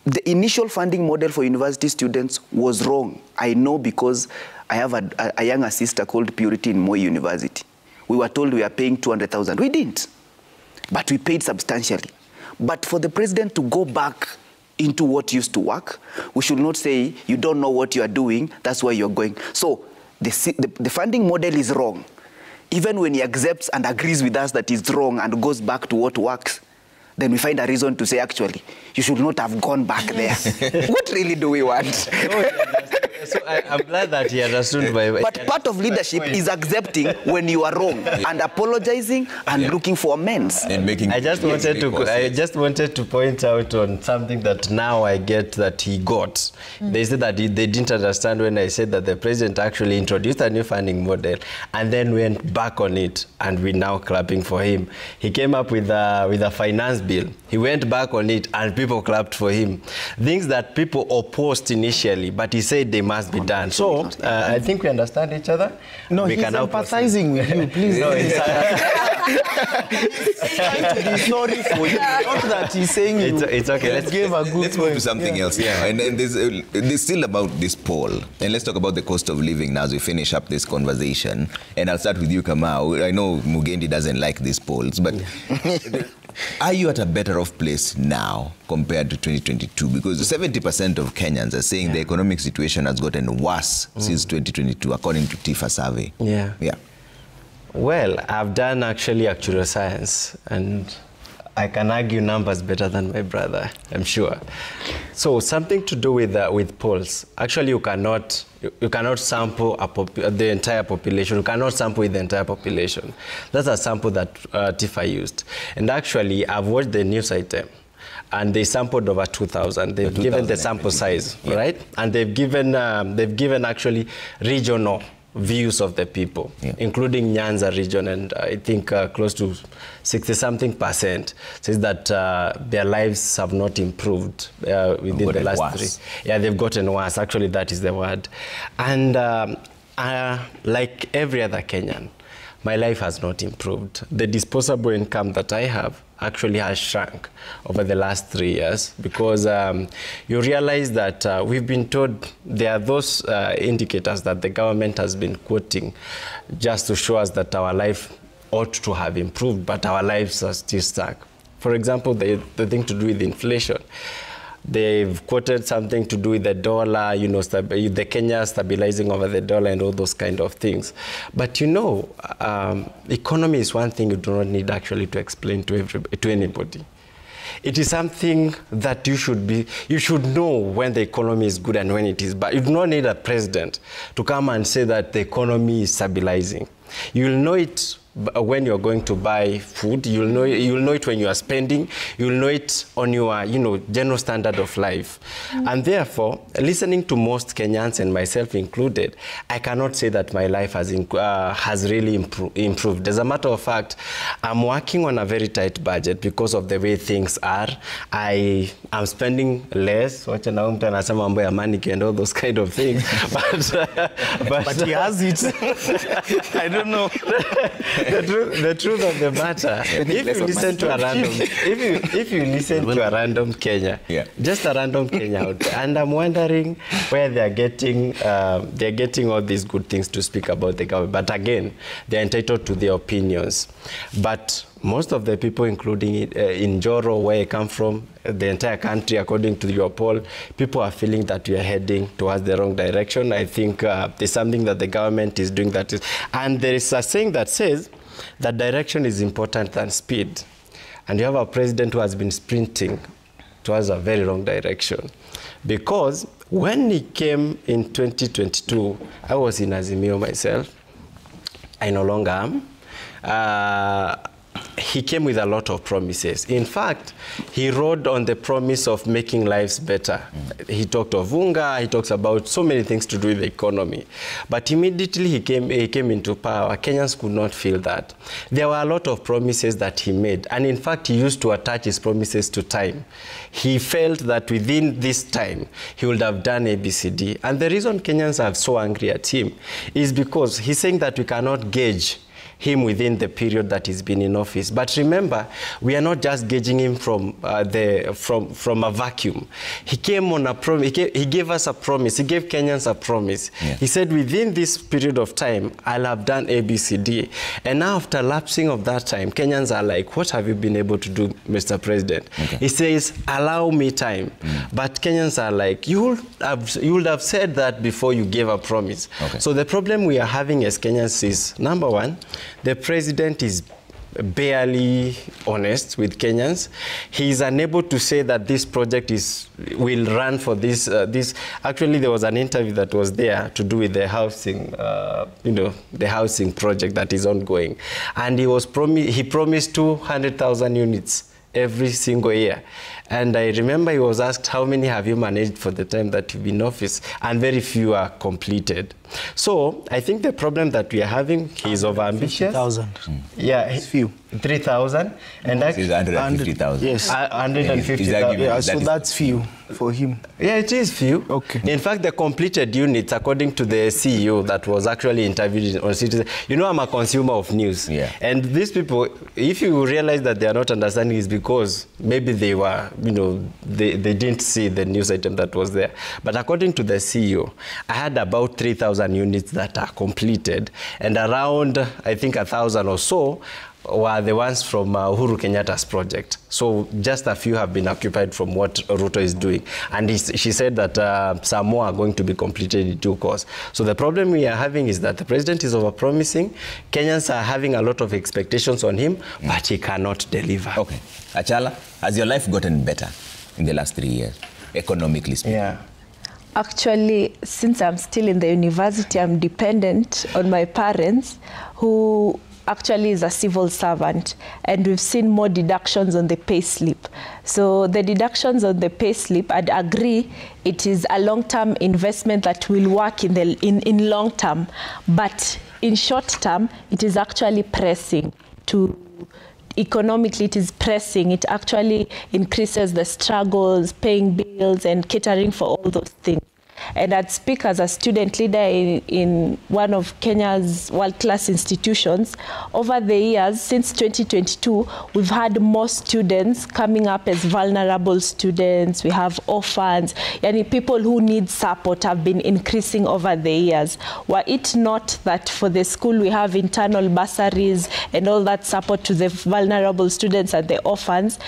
Speaker 5: The initial funding model for university students was wrong. I know, because I have a younger sister called Purity in Moi University. We were told we are paying 200,000. We didn't. But we paid substantially. But for the president to go back into what used to work, we should not say, you don't know what you are doing, that's why you're going. So the funding model is wrong. Even when he accepts and agrees with us that it's wrong and goes back to what works, then we find a reason to say, actually, you should not have gone back there. What really do we want?
Speaker 2: So I'm glad that he understood
Speaker 5: But part of leadership is accepting when you are wrong and apologizing and looking for amends.
Speaker 1: And making.
Speaker 2: I just wanted to point out on something that now I get that he got. They said that they didn't understand when I said that the president actually introduced a new funding model and then went back on it, and we're now clapping for him. He came up with a finance bill. He went back on it and people clapped for him. Things that people opposed initially, but he said they must be done. So I think we understand each other.
Speaker 4: No, he's empathizing with you, please. No, he's trying to be sorry for you. Not that he's saying
Speaker 2: it's okay.
Speaker 1: Let's move to something else. Yeah. And there's still about this poll. And let's talk about the cost of living now as we finish up this conversation. And I'll start with you, Kamau. I know Mugendi doesn't like these polls, but are you at a better off place now compared to 2022? Because 70% of Kenyans are saying the economic situation has gotten worse since 2022, according to TIFA survey.
Speaker 2: Yeah.
Speaker 1: Yeah.
Speaker 2: Well, I've done actually actuarial science, and I can argue numbers better than my brother, I'm sure. So something to do with polls. Actually, you cannot sample the entire population. You cannot sample with the entire population. That's a sample that TIFA used. And actually, I've watched the news item, and they sampled over 2,000. They've given the sample size, right? And they've given actually regional views of the people, including Nyanza region, and I think close to 60-something% says that their lives have not improved within the last 3. Yeah, they've gotten worse. Actually, that is the word. And like every other Kenyan, my life has not improved. The disposable income that I have actually has shrunk over the last 3 years, because you realize that we've been told there are those indicators that the government has been quoting just to show us that our life ought to have improved, but our lives are still stuck. For example, the thing to do with inflation. They've quoted something to do with the dollar, you know, the Kenya stabilizing over the dollar and all those kind of things. But you know, economy is one thing you do not need actually to explain to anybody. It is something that you should know when the economy is good and when it is bad. You do not need a president to come and say that the economy is stabilizing. You'll know it when you're going to buy food. You'll know it when you are spending. You'll know it on your, general standard of life. And therefore, listening to most Kenyans and myself included, I cannot say that my life has really improved. As a matter of fact, I'm working on a very tight budget because of the way things are. I am spending less, and all those kind of things. but he has it. I don't know. The truth of the matter, if you listen to a random Kenya, just a random Kenya out there, and I'm wondering where they're getting all these good things to speak about the government. But again, they're entitled to their opinions. But most of the people, including in Joro, where I come from, the entire country, according to your poll, people are feeling that we are heading towards the wrong direction. I think there's something that the government is doing that is, and there is a saying that says that direction is important than speed. And you have a president who has been sprinting towards a very wrong direction. Because when he came in 2022, I was in Azimio myself. I no longer am. He came with a lot of promises. In fact, he rode on the promise of making lives better. He talked of Unga, he talks about so many things to do with the economy. But immediately he came into power, Kenyans could not feel that. There were a lot of promises that he made, and in fact, he used to attach his promises to time. He felt that within this time, he would have done ABCD. And the reason Kenyans are so angry at him is because he's saying that we cannot gauge him within the period that he's been in office. But remember, we are not just gauging him from a vacuum. He came on a promise. He gave us a promise. He gave Kenyans a promise. Yeah. He said, within this period of time, I'll have done A, B, C, D. And now, after lapsing of that time, Kenyans are like, what have you been able to do, Mr. President? Okay. He says, allow me time. But Kenyans are like, you would have said that before you gave a promise. Okay. So the problem we are having as Kenyans is, number one, the president is barely honest with Kenyans. He is unable to say that this project will run for this. Actually, there was an interview that was there to do with the housing, the housing project that is ongoing, and he promised 200,000 units every single year. And I remember he was asked, how many have you managed for the time that you've been in office? And very few are completed. So I think the problem that we are having, he's overambitious.
Speaker 4: 50,000.
Speaker 2: Yeah, it's few. 3,000. And
Speaker 1: actually 150,000.
Speaker 4: Yes.
Speaker 2: 150,000.
Speaker 4: Yeah, so that's few for him.
Speaker 2: Yeah, it is few.
Speaker 4: Okay.
Speaker 2: In fact, the completed units, according to the CEO that was actually interviewed on Citizen, you know, I'm a consumer of news. Yeah. And these people, if you realize that they are not understanding, is because maybe they were, they didn't see the news item that was there. But according to the CEO, I had about 3,000 units that are completed, and around, I think, 1,000 or so were the ones from Uhuru Kenyatta's project. So just a few have been occupied from what Ruto is doing. And she said that some more are going to be completed in due course. So the problem we are having is that the president is overpromising. Kenyans are having a lot of expectations on him, but he cannot deliver.
Speaker 1: Okay. Achala, has your life gotten better in the last 3 years, economically speaking?
Speaker 3: Yeah. Actually, since I'm still in the university, I'm dependent on my parents, who actually is a civil servant, and we've seen more deductions on the pay slip. So the deductions on the pay slip, I'd agree, it is a long-term investment that will work in long term, but in short term, it is actually pressing to. Economically, it is pressing. It actually increases the struggles, paying bills and catering for all those things. And I'd speak as a student leader in one of Kenya's world-class institutions. Over the years, since 2022, we've had more students coming up as vulnerable students. We have orphans, and people who need support have been increasing over the years. Were it not that for the school we have internal bursaries and all that support to the vulnerable students and the orphans,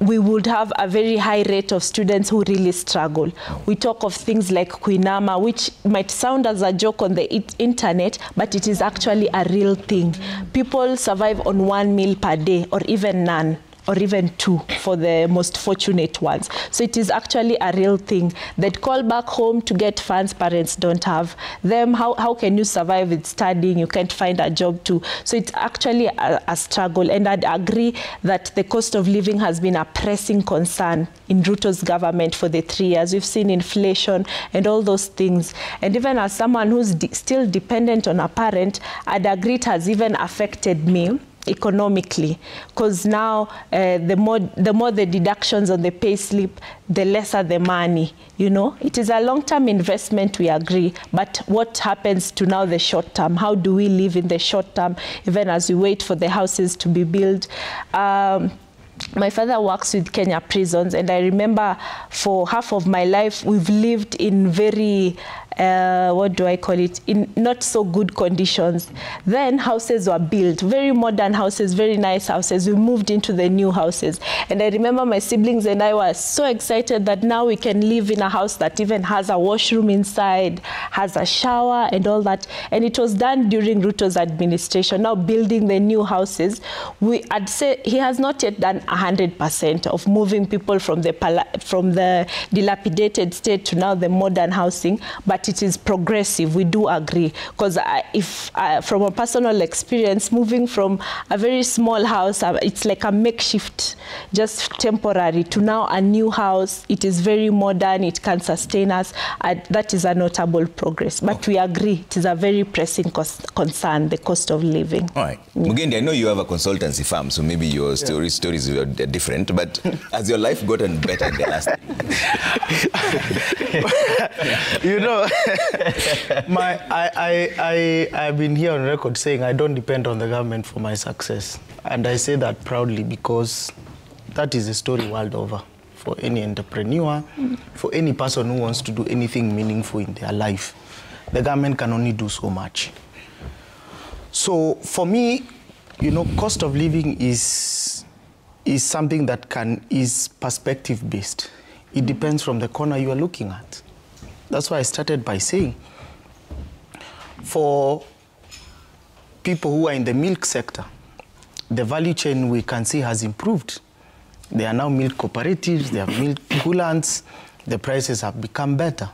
Speaker 3: we would have a very high rate of students who really struggle. We talk of things like Kuinama, which might sound as a joke on the internet, but it is actually a real thing. People survive on 1 meal per day, or even none, or even 2 for the most fortunate ones. So it is actually a real thing. That call back home to get funds, parents don't have them. How can you survive with studying? You can't find a job too. So it's actually a struggle. And I'd agree that the cost of living has been a pressing concern in Ruto's government for the 3 years. We've seen inflation and all those things. And even as someone who's still dependent on a parent, I'd agree it has even affected me economically, because now the more the deductions on the pay slip, the lesser the money. It is a long-term investment, we agree, but what happens to now the short term? How do we live in the short term, even as we wait for the houses to be built? My father works with Kenya prisons, and I remember for half of my life we've lived in very what do I call it, in not so good conditions. Then houses were built, very modern houses, very nice houses. We moved into the new houses. And I remember my siblings and I were so excited that now we can live in a house that even has a washroom inside, has a shower and all that. And it was done during Ruto's administration. Now building the new houses, I'd say he has not yet done 100% of moving people from the dilapidated state to now the modern housing, but it is progressive, we do agree. Because from a personal experience, moving from a very small house, it's like a makeshift, just temporary, to now a new house. It is very modern, it can sustain us. That is a notable progress. But we agree, it is a very pressing concern, the cost of living.
Speaker 1: All right. Mugendi, I know you have a consultancy firm, so maybe your stories are different, but has your life gotten better in the last
Speaker 4: You know, I've been here on record saying I don't depend on the government for my success. And I say that proudly because that is a story world over for any entrepreneur, for any person who wants to do anything meaningful in their life. The government can only do so much. So for me, you know, cost of living is something that is perspective-based. It depends from the corner you are looking at. That's why I started by saying, for people who are in the milk sector, the value chain we can see has improved. There are now milk cooperatives, there are milk coolants, the prices have become better.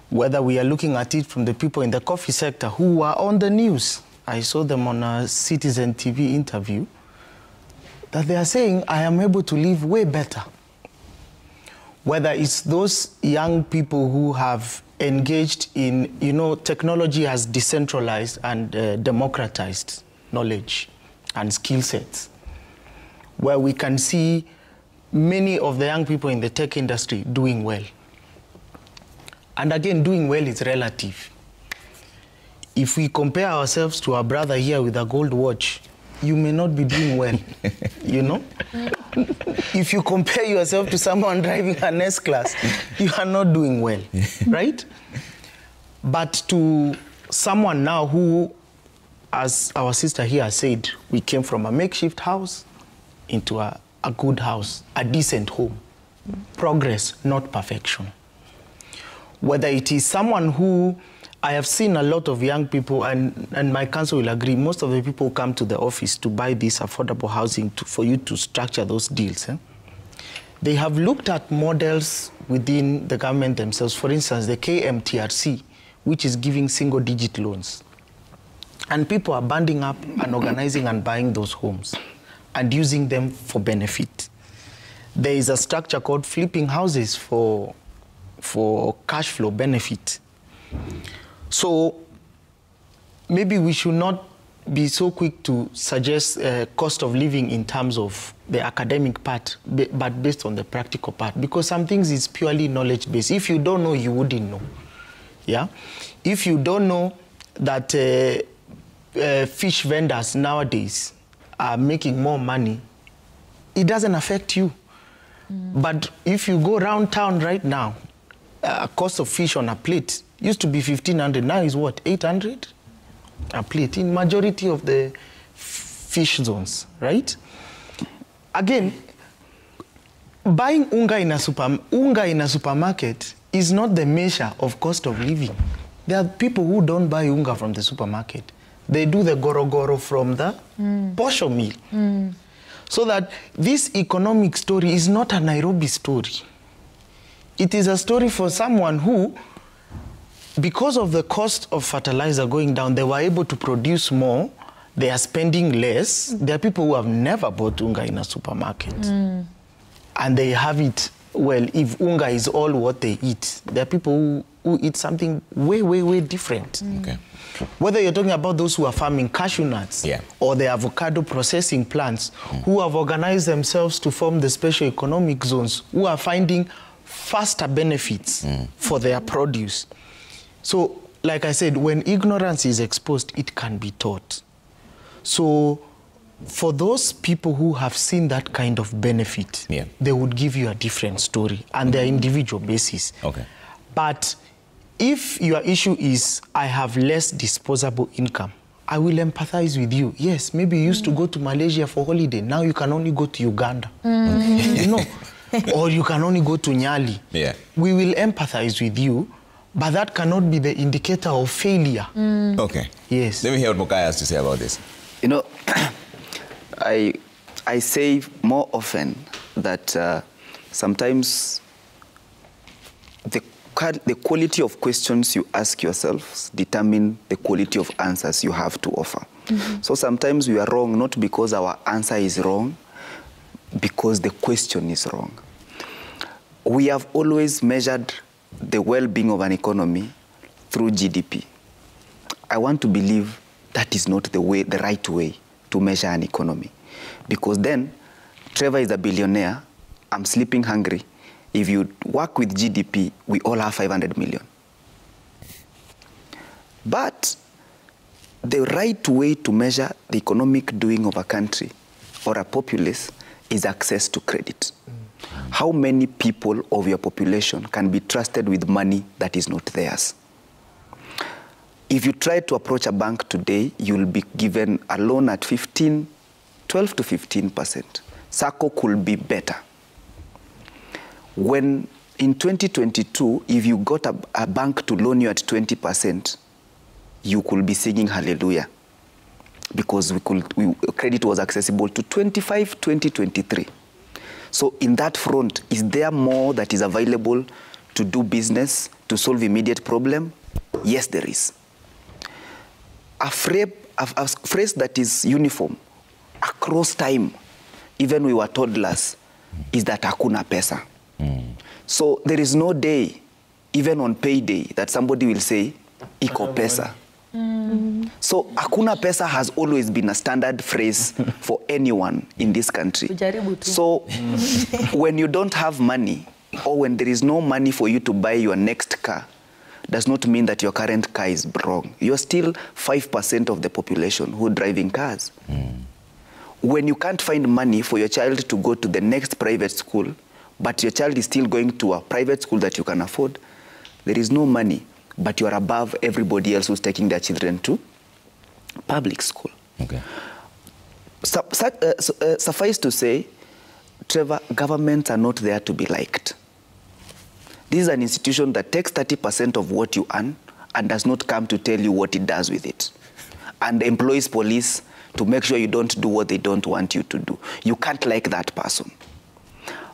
Speaker 4: Whether we are looking at it from the people in the coffee sector who are on the news, I saw them on a Citizen TV interview, that they are saying, I am able to live way better. Whether it's those young people who have engaged in, you know, technology has decentralized and democratized knowledge and skill sets, where we can see many of the young people in the tech industry doing well. And again, doing well is relative. If we compare ourselves to our brother here with a gold watch, you may not be doing well, you know? If you compare yourself to someone driving an S-Class, you are not doing well, right? But to someone now who, as our sister here said, we came from a makeshift house into a good house, a decent home. Progress, not perfection. Whether it is someone who, I have seen a lot of young people, and my council will agree, most of the people come to the office to buy this affordable housing for you to structure those deals. They have looked at models within the government themselves. For instance, the KMTRC, which is giving single-digit loans. And people are banding up and organizing and buying those homes and using them for benefit. There is a structure called flipping houses for cash flow benefit. So maybe we should not be so quick to suggest cost of living in terms of the academic part, but based on the practical part, because some things is purely knowledge-based. If you don't know, you wouldn't know. Yeah? If you don't know that fish vendors nowadays are making more money, it doesn't affect you. But if you go around town right now, cost of fish on a plate used to be 1,500, now is what, 800 a plate in majority of the fish zones, right? Again, buying unga in a supermarket is not the measure of cost of living. There are people who don't buy unga from the supermarket. They do the goro-goro from the posho mill. So that this economic story is not a Nairobi story. It is a story for someone who, because of the cost of fertilizer going down, they were able to produce more, they are spending less. There are people who have never bought unga in a supermarket. And they have it, well, if unga is all what they eat, there are people who eat something way, way, way different.
Speaker 1: Okay.
Speaker 4: Whether you're talking about those who are farming cashew nuts or the avocado processing plants, who have organized themselves to form the special economic zones, who are finding faster benefits for their produce. So, like I said, when ignorance is exposed, it can be taught. So, for those people who have seen that kind of benefit, they would give you a different story and their individual basis.
Speaker 1: Okay.
Speaker 4: But if your issue is, I have less disposable income, I will empathize with you. Yes, maybe you used to go to Malaysia for holiday. Now you can only go to Uganda. You know, or you can only go to Nyali. We will empathize with you, but that cannot be the indicator of failure.
Speaker 1: Okay.
Speaker 4: Yes.
Speaker 1: Let me hear what Mokai has to say about this.
Speaker 5: You know, I say more often that sometimes the quality of questions you ask yourselves determine the quality of answers you have to offer. So sometimes we are wrong not because our answer is wrong, because the question is wrong. We have always measured the well-being of an economy through GDP. I want to believe that is not the right way to measure an economy. Because then, Trevor is a billionaire, I'm sleeping hungry, if you work with GDP, we all have 500 million. But the right way to measure the economic doing of a country or a populace is access to credit. How many people of your population can be trusted with money that is not theirs? If you try to approach a bank today, you'll be given a loan at 12 to 15%. SACCO could be better. When in 2022, if you got a bank to loan you at 20%, you could be singing hallelujah, because credit was accessible to 2023. So in that front, is there more that is available to do business, to solve immediate problem? Yes, there is. A phrase that is uniform across time, even we were toddlers, is that hakuna pesa. So there is no day, even on payday, that somebody will say, iko pesa. So hakuna pesa has always been a standard phrase for anyone in this country. So when you don't have money, or when there is no money for you to buy your next car, does not mean that your current car is wrong. You're still 5% of the population who are driving cars. When you can't find money for your child to go to the next private school, but your child is still going to a private school that you can afford, there is no money, but you are above everybody else who's taking their children to public school.
Speaker 1: Okay.
Speaker 5: Suffice to say, Trevor, governments are not there to be liked. This is an institution that takes 30% of what you earn and does not come to tell you what it does with it, and employs police to make sure you don't do what they don't want you to do. You can't like that person.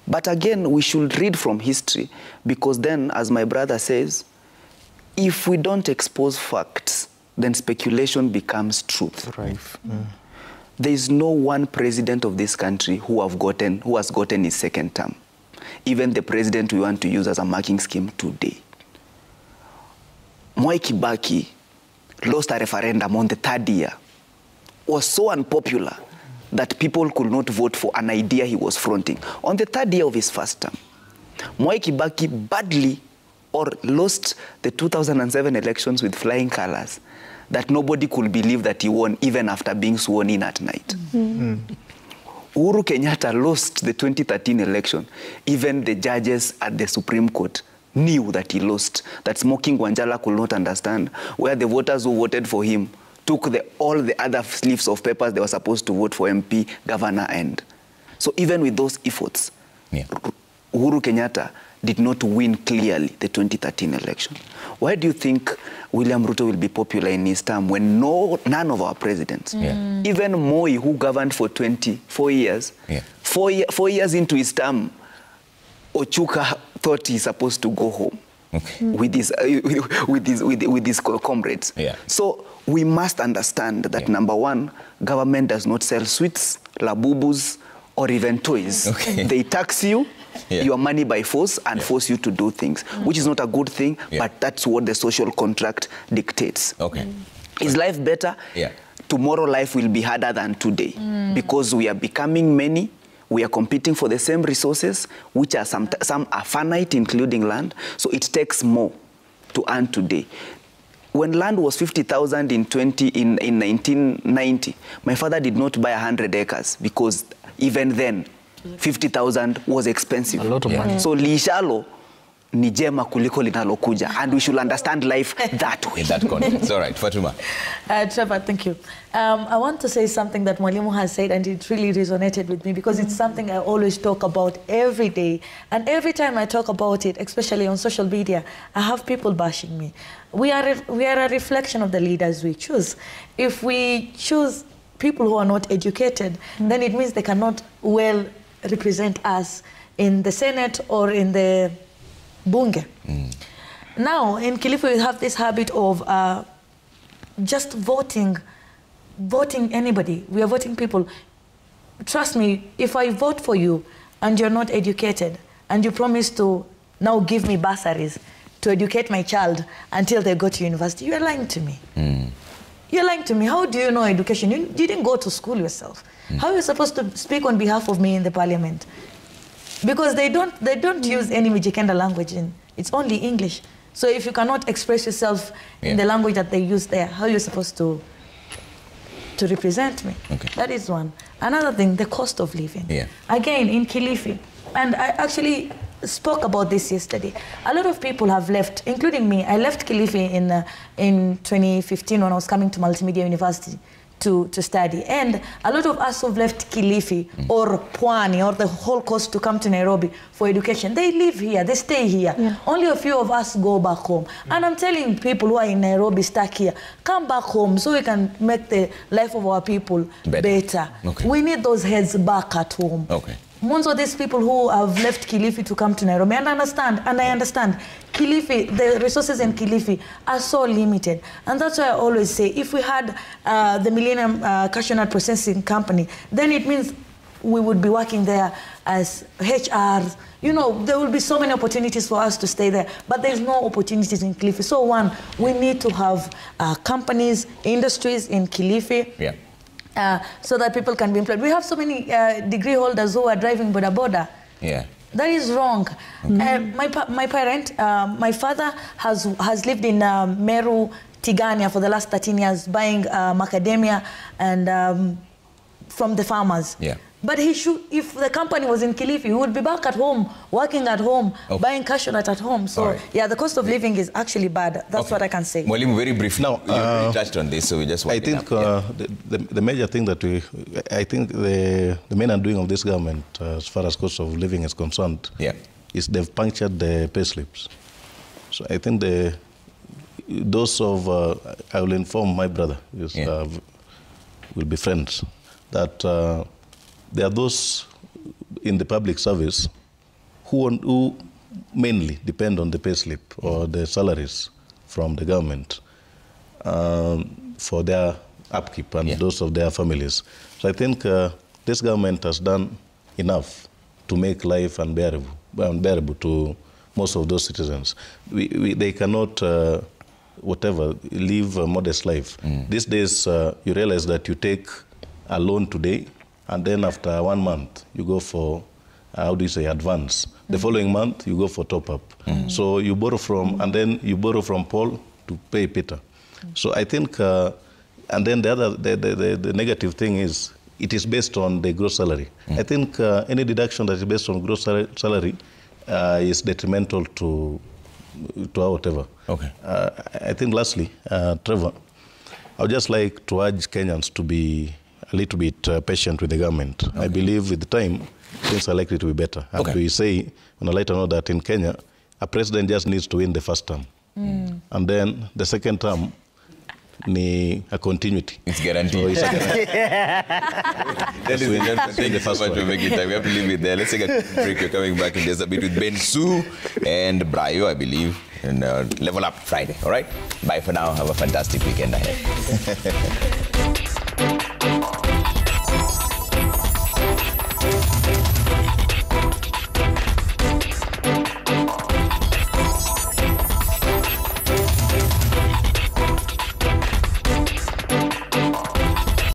Speaker 5: But again, we should read from history, because then, as my brother says, if we don't expose facts, then speculation becomes truth.
Speaker 4: Right.
Speaker 5: There is no one president of this country who has gotten his second term. Even the president we want to use as a marking scheme today. Mwai Kibaki lost a referendum on the third year, was so unpopular that people could not vote for an idea he was fronting. On the third year of his first term, Mwai Kibaki badly lost the 2007 elections with flying colors, that nobody could believe that he won even after being sworn in at night. Uhuru Kenyatta lost the 2013 election. Even the judges at the Supreme Court knew that he lost, that Smoking Wanjala could not understand, where the voters who voted for him took all the other sleeves of papers they were supposed to vote for MP, governor, and. So even with those efforts, Uhuru Kenyatta did not win clearly the 2013 election. Why do you think William Ruto will be popular in his term when none of our presidents, even Moi, who governed for 24 years, 4 years into his term, Ochuka thought he's supposed to go home with his comrades. So we must understand that, number one, government does not sell sweets, labubus, or even toys. They tax you, your money by force, and force you to do things, which is not a good thing, but that's what the social contract dictates. Is life better? Tomorrow life will be harder than today, because we are becoming many. We are competing for the same resources, which are some are finite, including land. So it takes more to earn today. When land was 50,000 in 1990, my father did not buy 100 acres, because even then, 50,000 was expensive.
Speaker 4: A lot of money.
Speaker 5: So lishalo ni jema kuliko linalokuja, and we should understand life that way.
Speaker 1: In that context. All right, Fatuma.
Speaker 6: Trevor, thank you. I want to say something that Mwalimu has said, and it really resonated with me, because it's something I always talk about every day. And every time I talk about it, especially on social media, I have people bashing me. We are a reflection of the leaders we choose. If we choose people who are not educated, then it means they cannot well represent us in the Senate or in the Bunge. Now, in Kilifi, we have this habit of just voting anybody. We are voting people. Trust me, if I vote for you and you're not educated, and you promise to now give me bursaries to educate my child until they go to university, you're lying to me. You're lying to me. How do you know education? You didn't go to school yourself. How are you supposed to speak on behalf of me in the parliament? because they don't use any Mijikenda language it's only English. So if you cannot express yourself in the language that they use there, how are you supposed to represent me?
Speaker 1: Okay.
Speaker 6: That is one. Another thing, the cost of living.
Speaker 1: Yeah.
Speaker 6: Again, in Kilifi, and I actually spoke about this yesterday. A lot of people have left, including me. I left Kilifi in 2015 when I was coming to Multimedia University to study. And a lot of us who've left Kilifi or Pwani or the whole coast to come to Nairobi for education, they live here, they stay here. Yeah. Only a few of us go back home. And I'm telling people who are in Nairobi stuck here, come back home so we can make the life of our people better.
Speaker 1: Okay.
Speaker 6: We need those heads back at home.
Speaker 1: Okay.
Speaker 6: Most of these people who have left Kilifi to come to Nairobi, and I understand, Kilifi, the resources in Kilifi are so limited. And that's why I always say, if we had the Millennium Cashew Nut Processing Company, then it means we would be working there as HRs. You know, there will be so many opportunities for us to stay there, but there's no opportunities in Kilifi. So one, we need to have companies, industries in Kilifi.
Speaker 1: Yeah.
Speaker 6: So that people can be employed. We have so many degree holders who are driving boda.
Speaker 1: Yeah.
Speaker 6: That is wrong. My parent, my father has lived in Meru, Tigania for the last 13 years, buying macadamia and from the farmers.
Speaker 1: Yeah.
Speaker 6: But he should, if the company was in Kilifi, he would be back at home, working at home, buying cashew nut at home. So, yeah, the cost of living is actually bad. That's what I can say.
Speaker 1: Mwalimu, very briefly,
Speaker 7: now,
Speaker 1: you already touched on this, so we just want
Speaker 7: I think the major thing that I think the main undoing of this government, as far as cost of living is concerned, is they've punctured the pay slips. So I think those of, I will inform my brother, because we'll be friends, that there are those in the public service who mainly depend on the payslip or the salaries from the government for their upkeep and those of their families. So I think this government has done enough to make life unbearable to most of those citizens. They cannot, live a modest life. These days, you realize that you take a loan today, and then after 1 month, you go for, advance. The following month, you go for top-up. So you borrow from, and then you borrow from Paul to pay Peter. So I think, and then the negative thing is, it is based on the gross salary. I think any deduction that is based on gross salary is detrimental to our whatever. Okay. I think lastly, Trevor, I would just like to urge Kenyans to be a little bit patient with the government. I believe with the time, things are likely to be better. And we say, on a lighter note, that in Kenya, a president just needs to win the first term. And then the second term, a continuity.
Speaker 1: It's guaranteed. So Ladies and gentlemen, thank you so much for making time. We have to leave it there. Let's take a break. We're coming back in just a bit with Ben Su and Brayo, I believe, and Level Up Friday. All right? Bye for now. Have a fantastic weekend ahead.